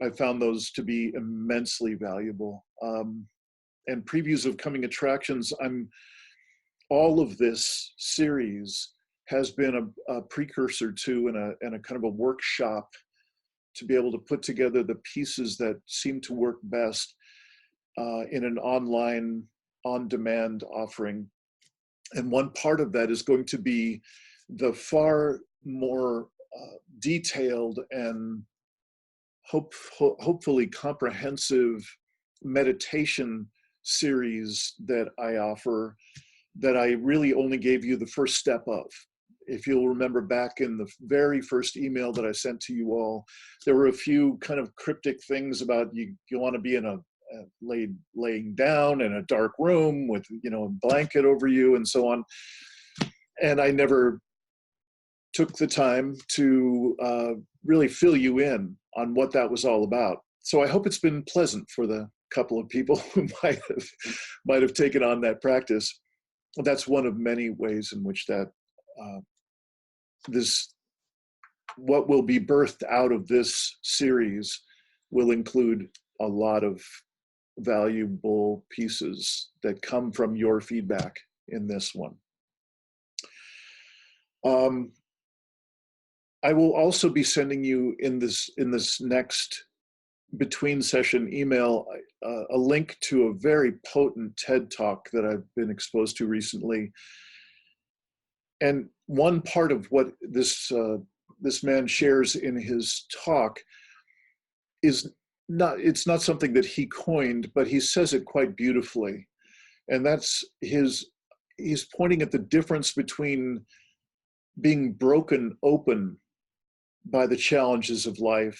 I found those to be immensely valuable. And previews of coming attractions, all of this series has been a precursor to and a kind of a workshop to be able to put together the pieces that seem to work best in an online, on-demand offering. And one part of that is going to be the far more detailed and hopefully comprehensive meditation series that I offer, that I really only gave you the first step of. If you'll remember back in the very first email that I sent to you all, there were a few kind of cryptic things about you want to be in laying down in a dark room with, a blanket over you and so on. And I never took the time to really fill you in on what that was all about. So I hope it's been pleasant for the couple of people who might have taken on that practice. That's one of many ways in which that what will be birthed out of this series will include a lot of valuable pieces that come from your feedback in this one. I will also be sending you in this next between session email a link to a very potent TED talk that I've been exposed to recently. And one part of what this man shares in his talk is it's not something that he coined, but he says it quite beautifully. And that's he's pointing at the difference between being broken open by the challenges of life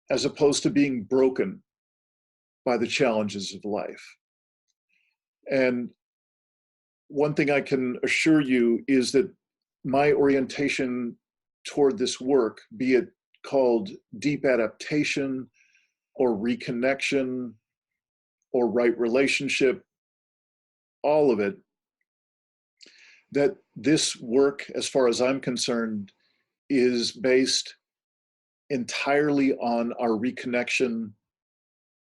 as opposed to being broken by the challenges of life. And one thing I can assure you is that my orientation toward this work, be it called deep adaptation or reconnection or right relationship, all of it, that this work, as far as I'm concerned, is based entirely on our reconnection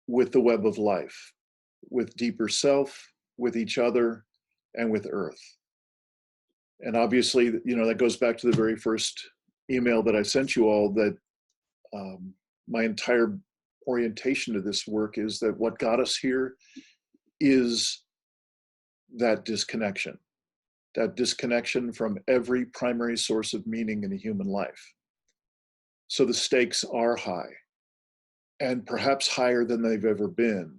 with the web of life, with deeper self, with each other, and with Earth. And obviously, that goes back to the very first email that I sent you all, that my entire orientation to this work is that what got us here is that disconnection from every primary source of meaning in a human life. So the stakes are high, and perhaps higher than they've ever been.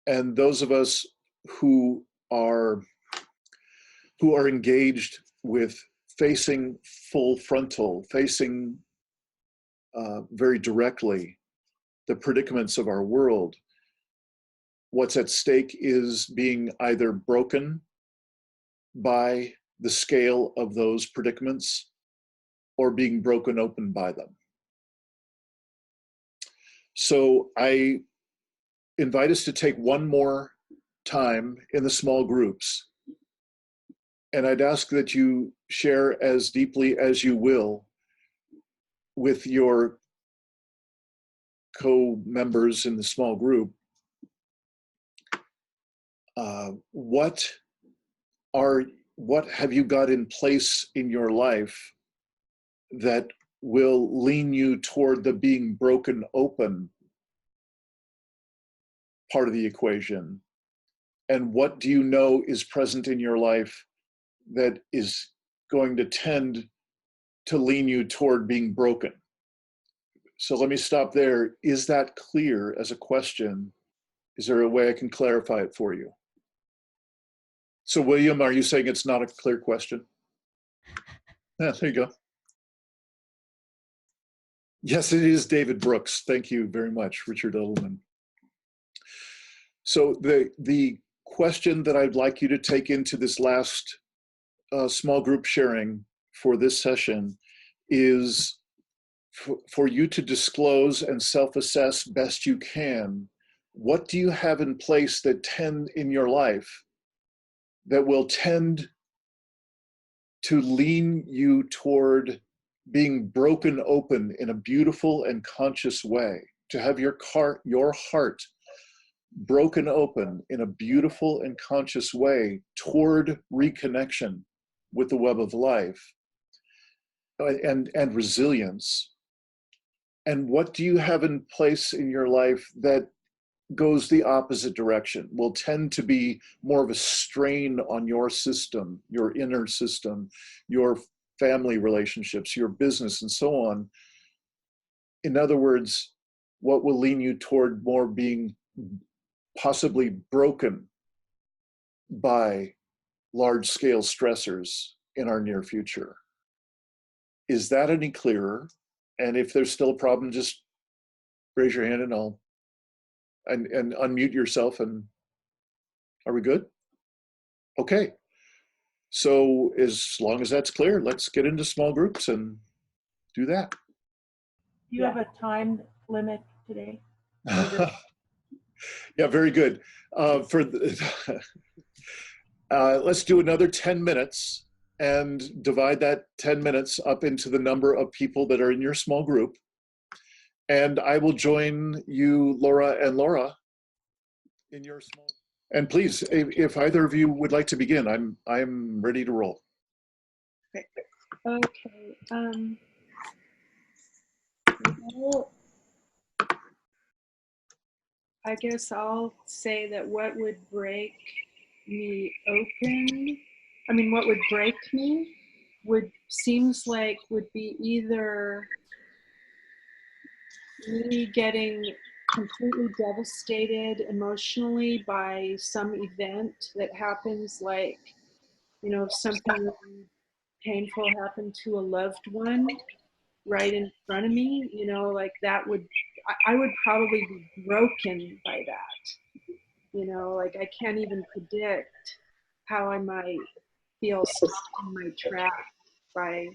And those of us who are engaged with facing full frontal, facing very directly the predicaments of our world, what's at stake is being either broken by the scale of those predicaments or being broken open by them. So I invite us to take one more time in the small groups, and I'd ask that you share as deeply as you will with your co-members in the small group what have you got in place in your life that will lean you toward the being broken open part of the equation? And what do you know is present in your life that is going to tend to lean you toward being broken? So let me stop there. Is that clear as a question? Is there a way I can clarify it for you? So William, are you saying it's not a clear question? Yeah, there you go. Yes, it is David Brooks. Thank you very much, Richard Edelman. So the question that I'd like you to take into this last small group sharing for this session is for you to disclose and self-assess best you can. What do you have in place that tend in your life that will tend to lean you toward being broken open in a beautiful and conscious way, to have your heart broken open in a beautiful and conscious way toward reconnection with the web of life and resilience? And what do you have in place in your life that goes the opposite direction, will tend to be more of a strain on your system, your inner system, your family relationships, your business, and so on? In other words, what will lean you toward more being possibly broken by large-scale stressors in our near future? Is that any clearer? And if there's still a problem, just raise your hand and I'll and unmute yourself. And are we good? Okay. So as long as that's clear, let's get into small groups and do that.
Do you have a time limit today?
Yeah, very good. Let's do another 10 minutes and divide that 10 minutes up into the number of people that are in your small group. And I will join you, Laura and Laura, in your small. And please, if either of you would like to begin, I'm ready to roll.
Okay. Well, I guess I'll say that what would break me open, what would break me seems like would be either me getting completely devastated emotionally by some event that happens, like, if something painful happened to a loved one right in front of me, like that I would probably be broken by that. Like I can't even predict how I might feel in my trap by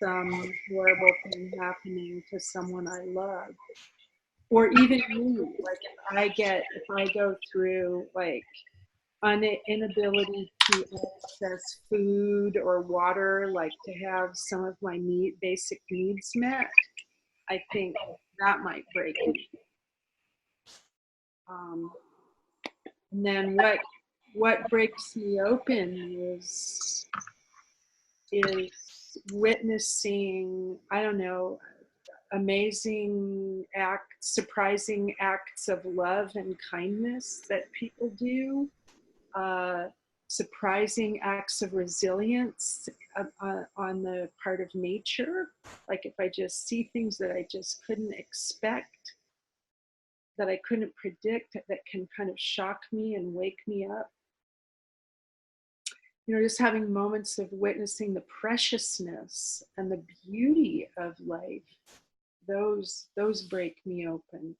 some horrible thing happening to someone I love. Or even me, like if I go through like inability to access food or water, like to have some of my basic needs met, I think that might break me. And then what breaks me open is witnessing, I don't know, amazing surprising acts of love and kindness that people do, surprising acts of resilience on the part of nature. Like if I just see things that I just couldn't expect, that I couldn't predict, that can kind of shock me and wake me up. Just having moments of witnessing the preciousness and the beauty of life, those break me open.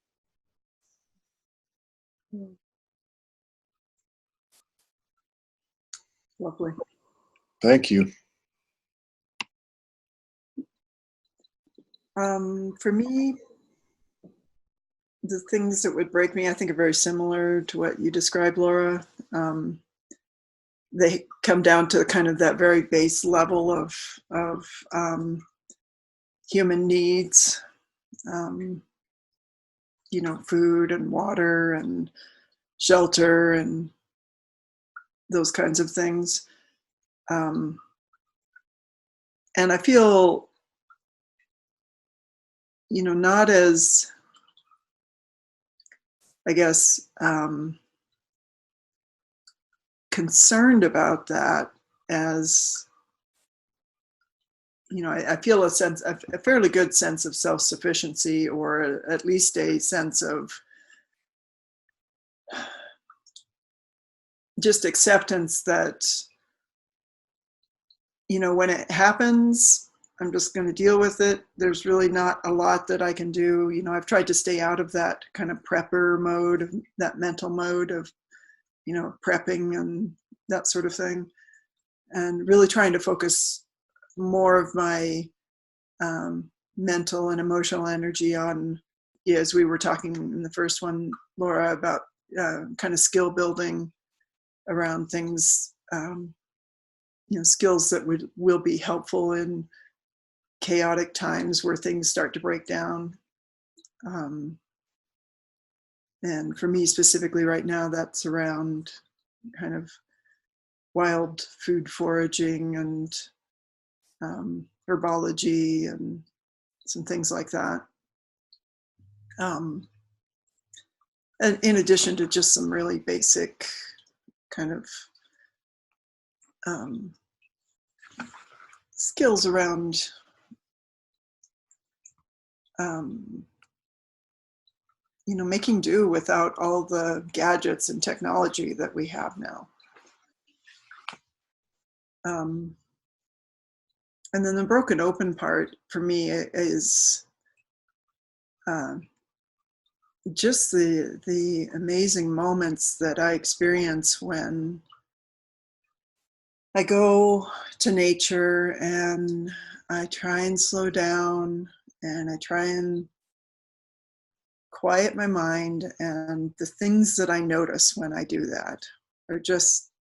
Lovely.
Thank you.
For me, the things that would break me, I think, are very similar to what you described, Laura. They come down to kind of that very base level of human needs, food and water and shelter and those kinds of things. And I feel, not as, I guess, concerned about that as, I feel a fairly good sense of self-sufficiency, or at least a sense of just acceptance that, when it happens, I'm just going to deal with it. There's really not a lot that I can do. I've tried to stay out of that kind of prepper mode, that mental mode of, prepping and that sort of thing. and really trying to focus more of my mental and emotional energy on, as we were talking in the first one, Laura, about kind of skill building around things, skills that will be helpful in chaotic times where things start to break down. And for me specifically right now, that's around kind of wild food foraging and herbology and some things like that. And in addition to just some really basic kind of skills around making do without all the gadgets and technology that we have now. And then the broken open part for me is just the amazing moments that I experience when I go to nature and I try and slow down and I try and quiet my mind, and the things that I notice when I do that are just,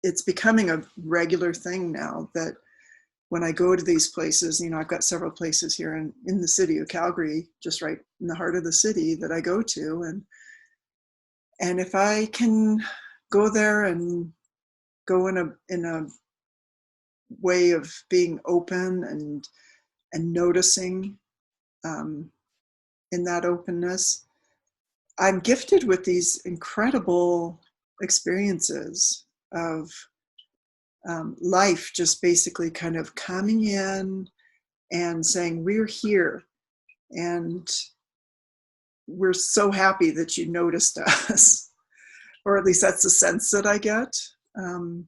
it's becoming a regular thing now that when I go to these places, I've got several places here in the city of Calgary, just right in the heart of the city that I go to. And if I can go there and go in a way of being open and noticing in that openness, I'm gifted with these incredible experiences of life just basically kind of coming in and saying, we're here and we're so happy that you noticed us. Or at least that's the sense that I get. And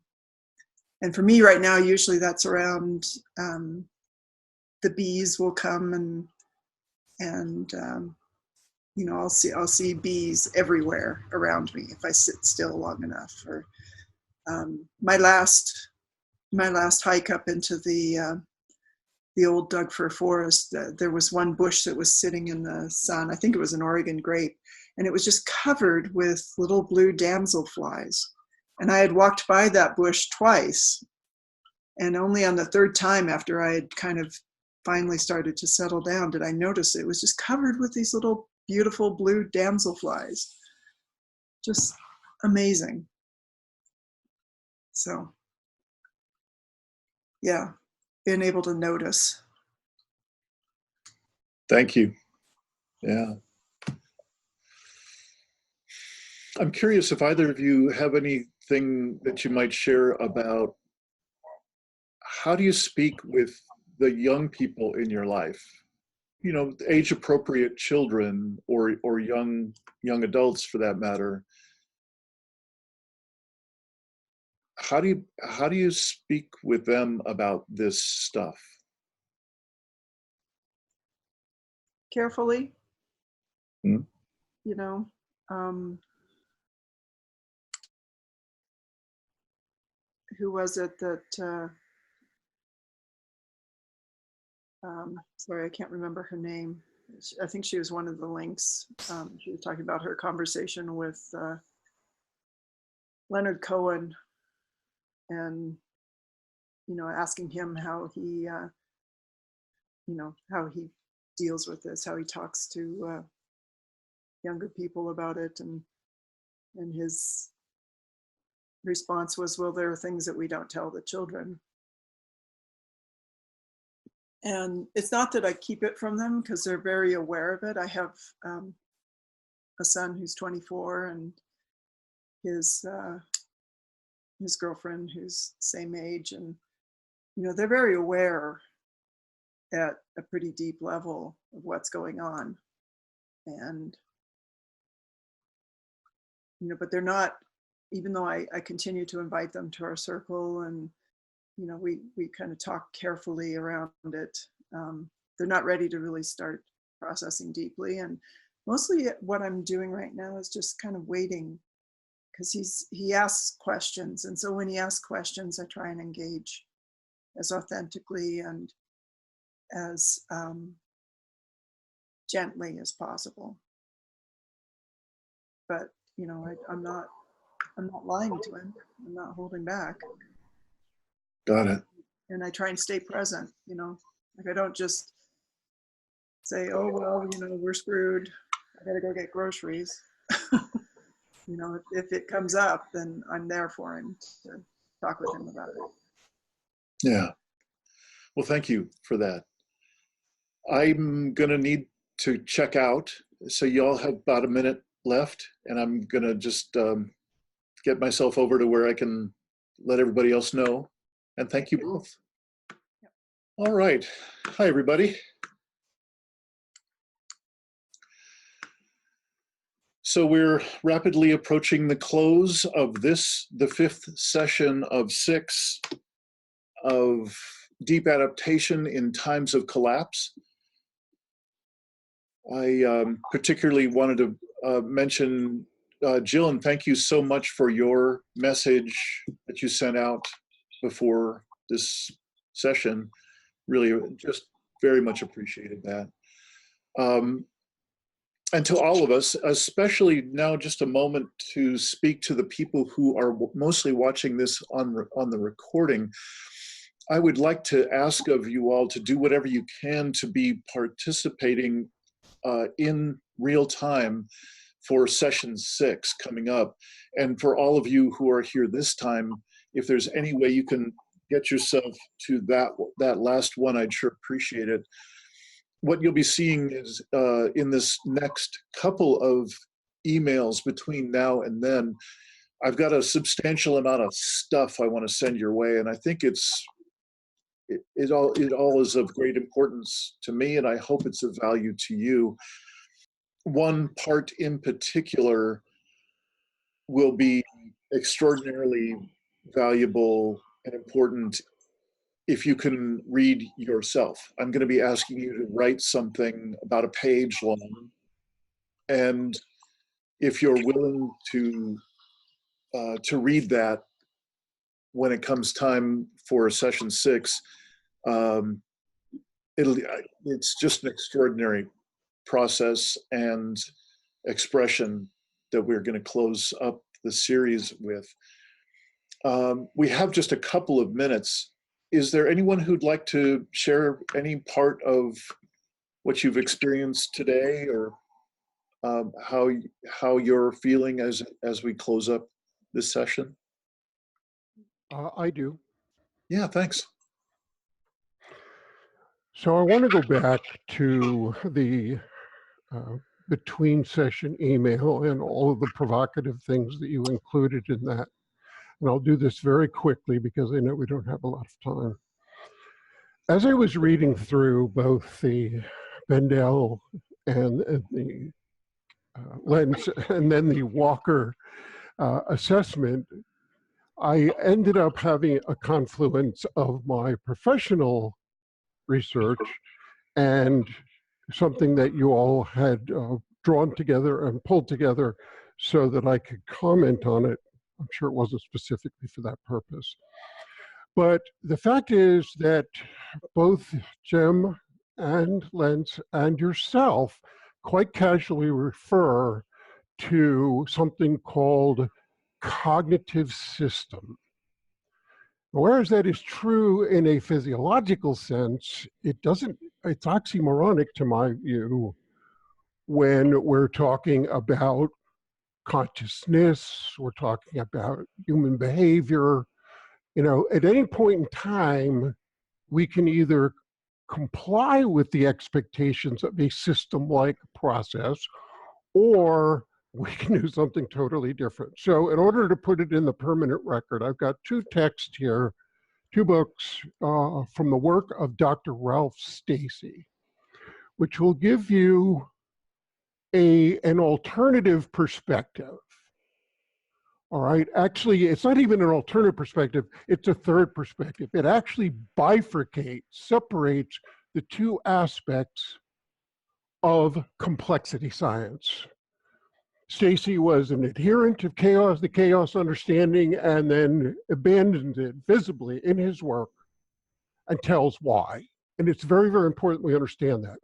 for me right now, usually that's around the bees will come and I'll see bees everywhere around me if I sit still long enough. Or my last hike up into the old Doug fir forest, there was one bush that was sitting in the sun. I think it was an Oregon grape, and it was just covered with little blue damselflies. And I had walked by that bush twice, and only on the third time after I had kind of finally started to settle down did I notice it was just covered with these little beautiful blue damselflies. Just amazing. So, yeah, being able to notice.
Thank you. Yeah. I'm curious if either of you have anything that you might share about how do you speak with the young people in your life? Age appropriate children or young adults for that matter. How do you speak with them about this stuff?
Carefully.
Hmm?
Who was it that sorry, I can't remember her name. I think she was one of the links. She was talking about her conversation with Leonard Cohen and, asking him how he, how he deals with this, how he talks to younger people about it. And his response was, well, there are things that we don't tell the children. And it's not that I keep it from them because they're very aware of it. I have a son who's 24 and his girlfriend who's same age. And, they're very aware at a pretty deep level of what's going on. And, but they're not, even though I continue to invite them to our circle and, we kind of talk carefully around it. They're not ready to really start processing deeply. And mostly what I'm doing right now is just kind of waiting because he asks questions, and so when he asks questions, I try and engage as authentically and as gently as possible. But you know, I'm not lying to him. I'm not holding back.
Got it.
And I try and stay present. You know, like I don't just say, "Oh well, you know, we're screwed. I gotta go get groceries." You know, if it comes up, then I'm there for him to talk with him about it.
Yeah. Well, thank you for that. I'm going to need to check out. So y'all have about a minute left, and I'm going to just get myself over to where I can let everybody else know. And thank you both.
Yep.
All right. Hi, everybody. So we're rapidly approaching the close of this, the 5th session of 6 of deep adaptation in times of collapse. I particularly wanted to mention Jill, and thank you so much for your message that you sent out before this session. Really just very much appreciated that. And to all of us, especially now, just a moment to speak to the people who are mostly watching this on the recording. I would like to ask of you all to do whatever you can to be participating in real time for session 6 coming up. And for all of you who are here this time, if there's any way you can get yourself to that last one, I'd sure appreciate it. What you'll be seeing is in this next couple of emails between now and then, I've got a substantial amount of stuff I want to send your way, and I think it all is of great importance to me, and I hope it's of value to you. One part in particular will be extraordinarily valuable and important if you can read yourself. I'm going to be asking you to write something about a page long, and if you're willing to read that when it comes time for session 6, it's just an extraordinary process and expression that we're going to close up the series with. We have just a couple of minutes. Is there anyone who'd like to share any part of what you've experienced today, or how you're feeling as we close up this session?
I do.
Yeah, thanks.
So I want to go back to the between session email and all of the provocative things that you included in that. And I'll do this very quickly because I know we don't have a lot of time. As I was reading through both the Bendel and the Lens and then the Walker assessment, I ended up having a confluence of my professional research and something that you all had drawn together and pulled together so that I could comment on it. I'm sure it wasn't specifically for that purpose. But the fact is that both Jim and Lentz and yourself quite casually refer to something called cognitive system. Whereas that is true in a physiological sense, it's oxymoronic to my view when we're talking about consciousness, we're talking about human behavior. You know, at any point in time, we can either comply with the expectations of a system-like process, or we can do something totally different. So in order to put it in the permanent record, I've got 2 texts here, 2 books from the work of Dr. Ralph Stacey, which will give you an alternative perspective. All right, actually, it's not even an alternative perspective, it's a third perspective. It actually bifurcates, separates the 2 aspects of complexity science. Stacy was an adherent of chaos, the chaos understanding, and then abandoned it visibly in his work and tells why. And it's very, very important we understand that.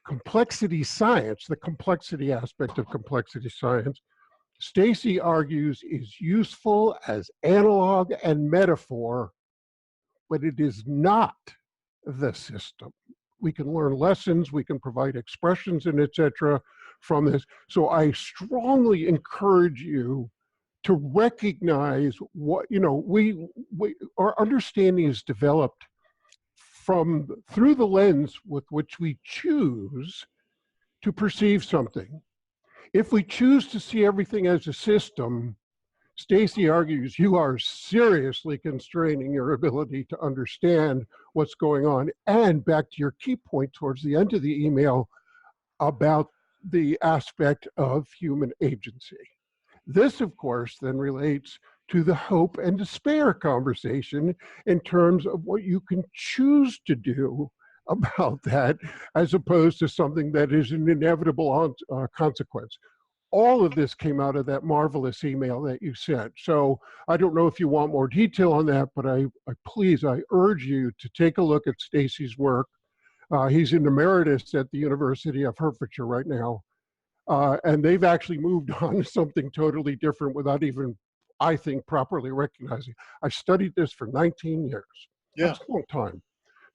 Complexity science, the complexity aspect of complexity science, Stacy argues is useful as analog and metaphor, but it is not the system. We can learn lessons, we can provide expressions and etc. from this. So I strongly encourage you to recognize what, our understanding is developed through the lens with which we choose to perceive something. If we choose to see everything as a system, Stacy argues you are seriously constraining your ability to understand what's going on. And back to your key point towards the end of the email about the aspect of human agency. This, of course, then relates to the hope and despair conversation in terms of what you can choose to do about that, as opposed to something that is an inevitable consequence. All of this came out of that marvelous email that you sent. So I don't know if you want more detail on that, but I urge you to take a look at Stacy's work. He's an emeritus at the University of Hertfordshire right now. And they've actually moved on to something totally different without even, I think, properly recognizing. I studied this for 19 years.
Yeah.
That's a long time.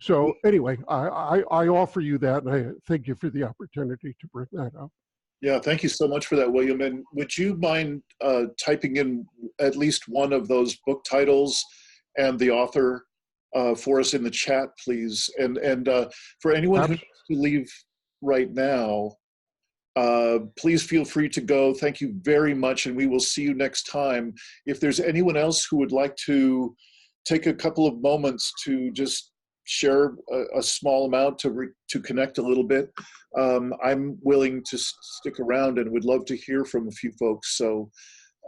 So anyway, I offer you that, and I thank you for the opportunity to bring that up.
Yeah, thank you so much for that, William. And would you mind typing in at least one of those book titles and the author for us in the chat, please? And for anyone who has to leave right now, please feel free to go. Thank you very much, and we will see you next time. If there's anyone else who would like to take a couple of moments to just share a small amount to connect a little bit, I'm willing to stick around and would love to hear from a few folks. So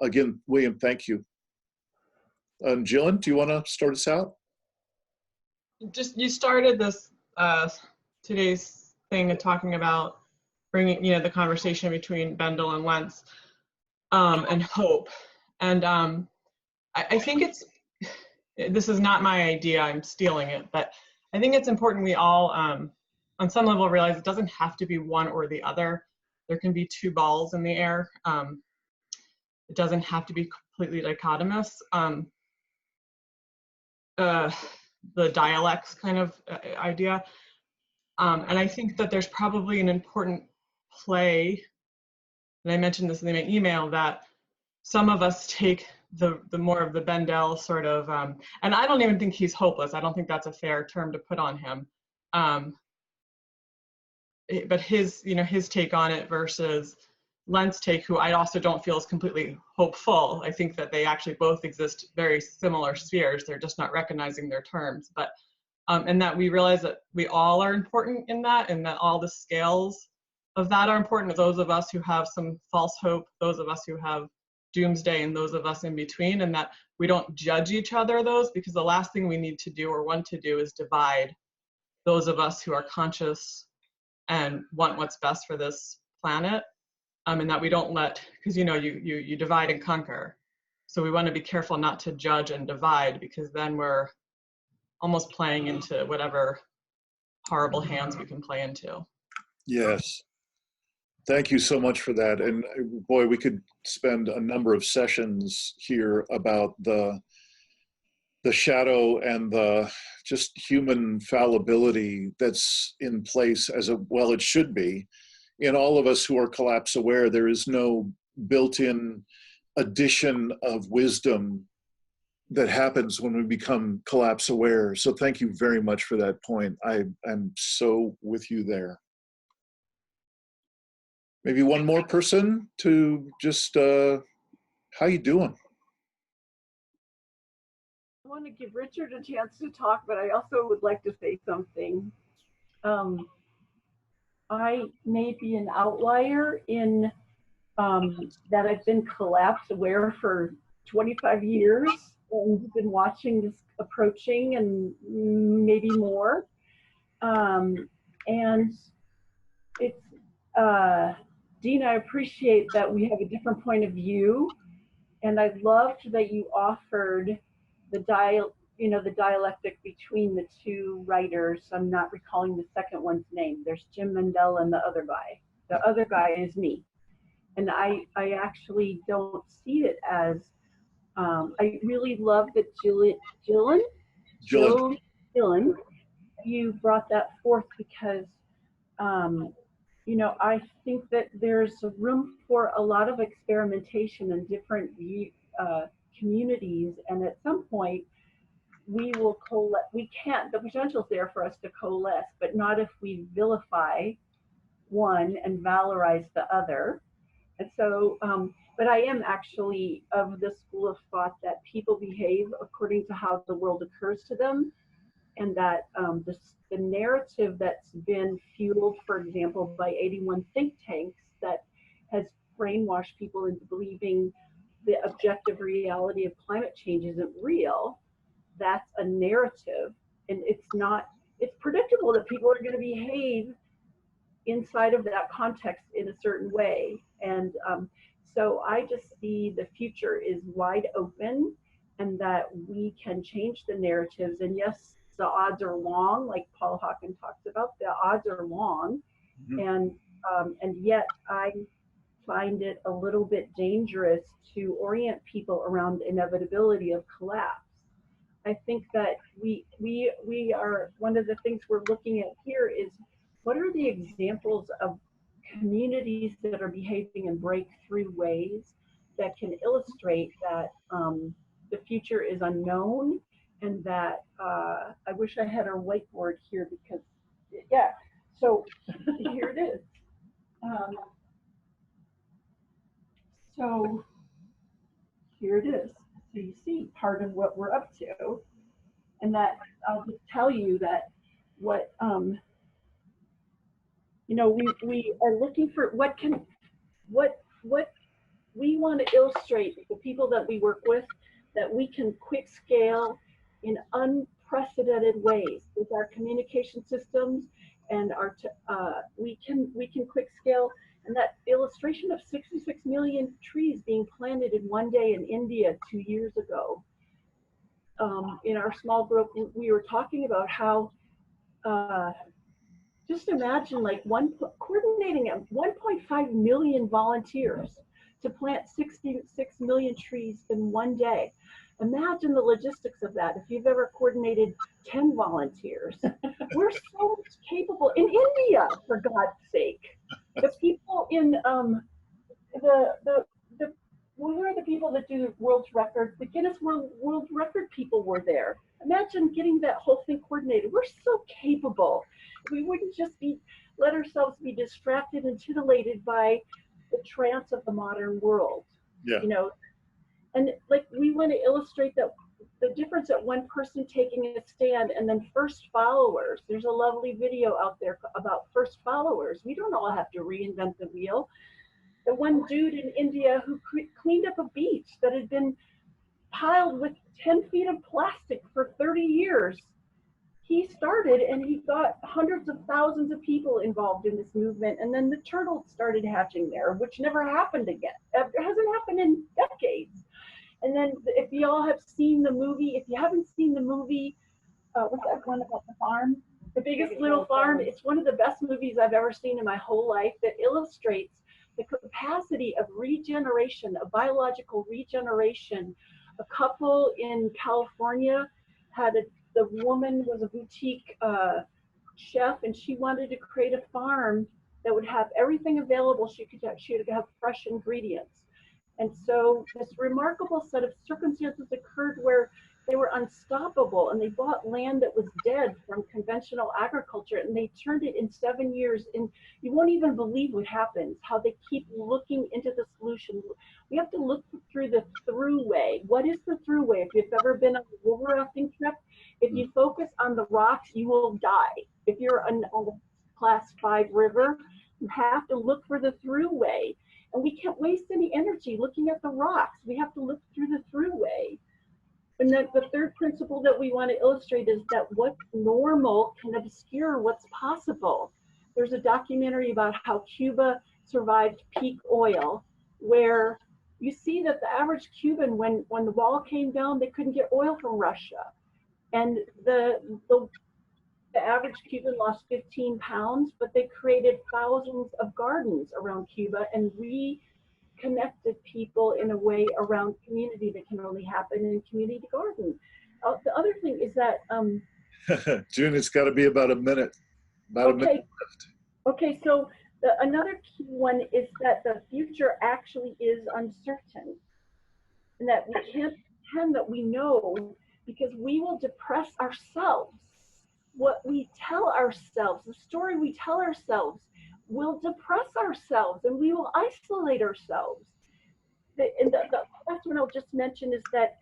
again, William, thank you. Jillian, do you want to start us out?
You started this today's thing of talking about bringing, the conversation between Bendel and Lentz and hope. And I think this is not my idea, I'm stealing it, but I think it's important we all, on some level, realize it doesn't have to be one or the other. There can be two balls in the air. It doesn't have to be completely dichotomous. The dialects kind of idea. And I think that there's probably an important play, and I mentioned this in the email, that some of us take the more of the Bendel sort of, and I don't even think he's hopeless. I don't think that's a fair term to put on him. But his take on it versus Lentz's take, who I also don't feel is completely hopeful. I think that they actually both exist very similar spheres. They're just not recognizing their terms. But and that we realize that we all are important in that, and that all the scales of that are important. Those of us who have some false hope, those of us who have doomsday, and those of us in between, and that we don't judge each other those, because the last thing we need to do or want to do is divide those of us who are conscious and want what's best for this planet, and that we don't let, because you divide and conquer. So we want to be careful not to judge and divide, because then we're almost playing into whatever horrible hands we can play into.
Yes. Thank you so much for that. And boy, we could spend a number of sessions here about the shadow and the just human fallibility that's in place, as well it should be. In all of us who are collapse aware, there is no built-in addition of wisdom that happens when we become collapse aware. So thank you very much for that point. I'm so with you there. Maybe one more person to just, how you doing?
I want to give Richard a chance to talk, but I also would like to say something. I may be an outlier in that I've been collapse aware for 25 years and been watching this approaching and maybe more. And it's, Dean, I appreciate that we have a different point of view, and I loved that you offered the the dialectic between the two writers. I'm not recalling the second one's name. There's Jim Mandel and the other guy. The other guy is me, and I actually don't see it as. I really love that Gillen, you brought that forth because. I think that there's a room for a lot of experimentation in different communities, and at some point we will coalesce. We can't. The potential's there for us to coalesce, but not if we vilify one and valorize the other. And so, but I am actually of the school of thought that people behave according to how the world occurs to them, and that the narrative that's been fueled, for example, by 81 think tanks that has brainwashed people into believing the objective reality of climate change isn't real, that's a narrative. And it's predictable that people are going to behave inside of that context in a certain way. And so I just see the future is wide open, and that we can change the narratives. And yes, the odds are long, like Paul Hawken talks about. The odds are long, and yet I find it a little bit dangerous to orient people around the inevitability of collapse. I think that we are, one of the things we're looking at here is what are the examples of communities that are behaving in breakthrough ways that can illustrate that the future is unknown, and that I wish I had our whiteboard here because, yeah, so here it is. So here it is. So you see part of what we're up to, and that I'll just tell you that what we are looking for what we want to illustrate the people that we work with, that we can quick scale in unprecedented ways with our communication systems, and we can quick scale. And that illustration of 66 million trees being planted in one day in India 2 years ago. In our small group, we were talking about how just imagine like coordinating 1.5 million volunteers to plant 66 million trees in one day. Imagine the logistics of that. If you've ever coordinated 10 volunteers, we're so much capable in India, for God's sake. The people in who are the people that do the world's records? The Guinness World Record people were there. Imagine getting that whole thing coordinated. We're so capable. We wouldn't just let ourselves be distracted and titillated by the trance of the modern world.
Yeah.
And like we want to illustrate that the difference at one person taking a stand and then first followers. There's a lovely video out there about first followers. We don't all have to reinvent the wheel. The one dude in India who cleaned up a beach that had been piled with 10 feet of plastic for 30 years. He started, and he got hundreds of thousands of people involved in this movement, and then the turtles started hatching there, which never happened again. It hasn't happened in decades. And then if you all have seen the movie, if you haven't seen the movie, what's that one about the farm? The Biggest Little Farm. It's one of the best movies I've ever seen in my whole life that illustrates the capacity of regeneration, of biological regeneration. A couple in California the woman was a boutique chef, and she wanted to create a farm that would have everything available. She could have fresh ingredients. And so this remarkable set of circumstances occurred where they were unstoppable, and they bought land that was dead from conventional agriculture, and they turned it in 7 years. And you won't even believe what happens, how they keep looking into the solution. We have to look through the throughway. What is the throughway? If you've ever been on a river rafting trip, if you focus on the rocks, you will die. If you're on a class 5 river, you have to look for the throughway. And we can't waste any energy looking at the rocks. We have to look through the throughway. And then the third principle that we want to illustrate is that what's normal can obscure what's possible. There's a documentary about how Cuba survived peak oil, where you see that the average Cuban, when the wall came down, they couldn't get oil from Russia. And the average Cuban lost 15 pounds, but they created thousands of gardens around Cuba and reconnected people in a way around community that can only happen in community garden. The other thing is that
June, it's got to be about a minute. About a minute left.
Okay, so another key one is that the future actually is uncertain, and that we can't pretend that we know, because we will depress ourselves. What we tell ourselves, the story we tell ourselves, will depress ourselves, and we will isolate ourselves. And the last one I'll just mention is that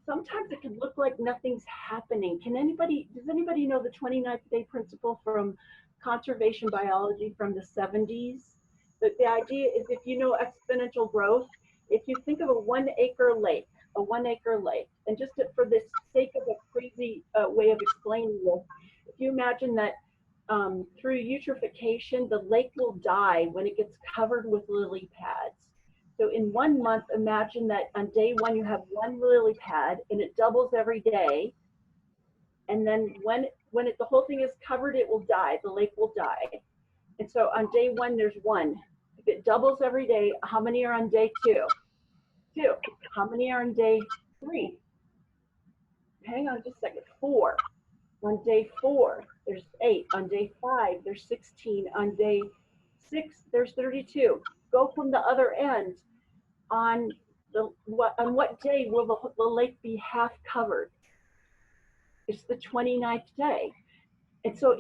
sometimes it can look like nothing's happening. Does anybody know the 29th day principle from conservation biology from the 70s? The idea is, if you know exponential growth, if you think of a 1 acre lake, and just for the sake of a crazy way of explaining this, if you imagine that through eutrophication, the lake will die when it gets covered with lily pads. So in 1 month, imagine that on day 1, you have 1 lily pad and it doubles every day. And then when the whole thing is covered, it will die, the lake will die. And so on day 1, there's 1. If it doubles every day, how many are on day 2? 2. How many are on day 3? Hang on just a second, 4. On day 4, there's 8. On day 5, there's 16. On day 6, there's 32. Go from the other end. On what day will the lake be half covered? It's the 29th day. And so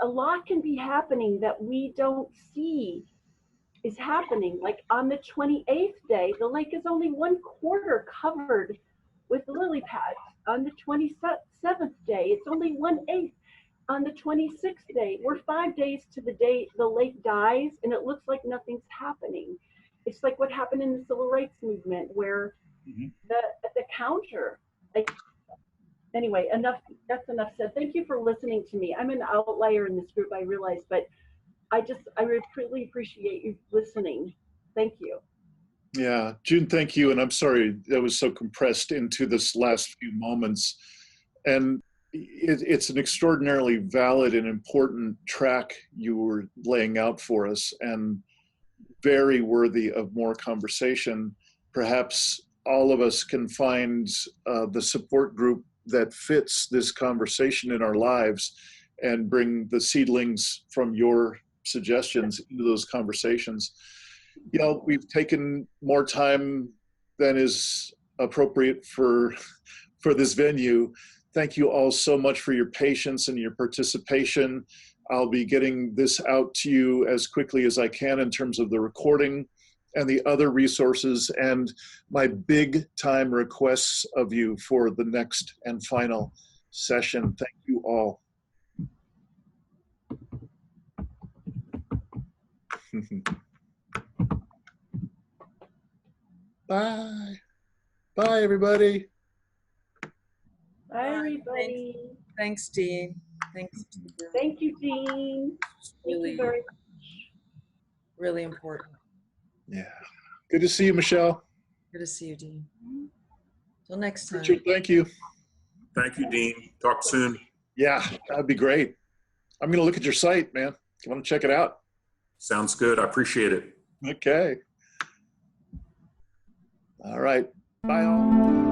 a lot can be happening that we don't see is happening. Like on the 28th day, the lake is only 1/4 covered with lily pads. On the 27th day, it's only 1/8. On the 26th day, we're 5 days to the day the lake dies, and it looks like nothing's happening. It's like what happened in the civil rights movement, where the counter, anyway, that's enough said. Thank you for listening to me. I'm an outlier in this group, I realize, but I really appreciate you listening. Thank you.
Yeah, June, thank you. And I'm sorry that was so compressed into this last few moments. And it's an extraordinarily valid and important track you were laying out for us, and very worthy of more conversation. Perhaps all of us can find the support group that fits this conversation in our lives and bring the seedlings from your suggestions into those conversations. You know, we've taken more time than is appropriate for this venue. Thank you all so much for your patience and your participation. I'll be getting this out to you as quickly as I can in terms of the recording and the other resources, and my big time requests of you for the next and final session. Thank you all. Bye. Bye, everybody.
Bye, everybody.
Thanks, Dean. Thanks.
Thank you, Dean. Thank you very much.
Really important.
Yeah. Good to see you, Michelle.
Good to see you, Dean. Till next time.
Richard, thank you.
Thank you, Dean. Talk soon.
Yeah, that'd be great. I'm going to look at your site, man. You want to check it out?
Sounds good. I appreciate it.
Okay. All right. Bye all.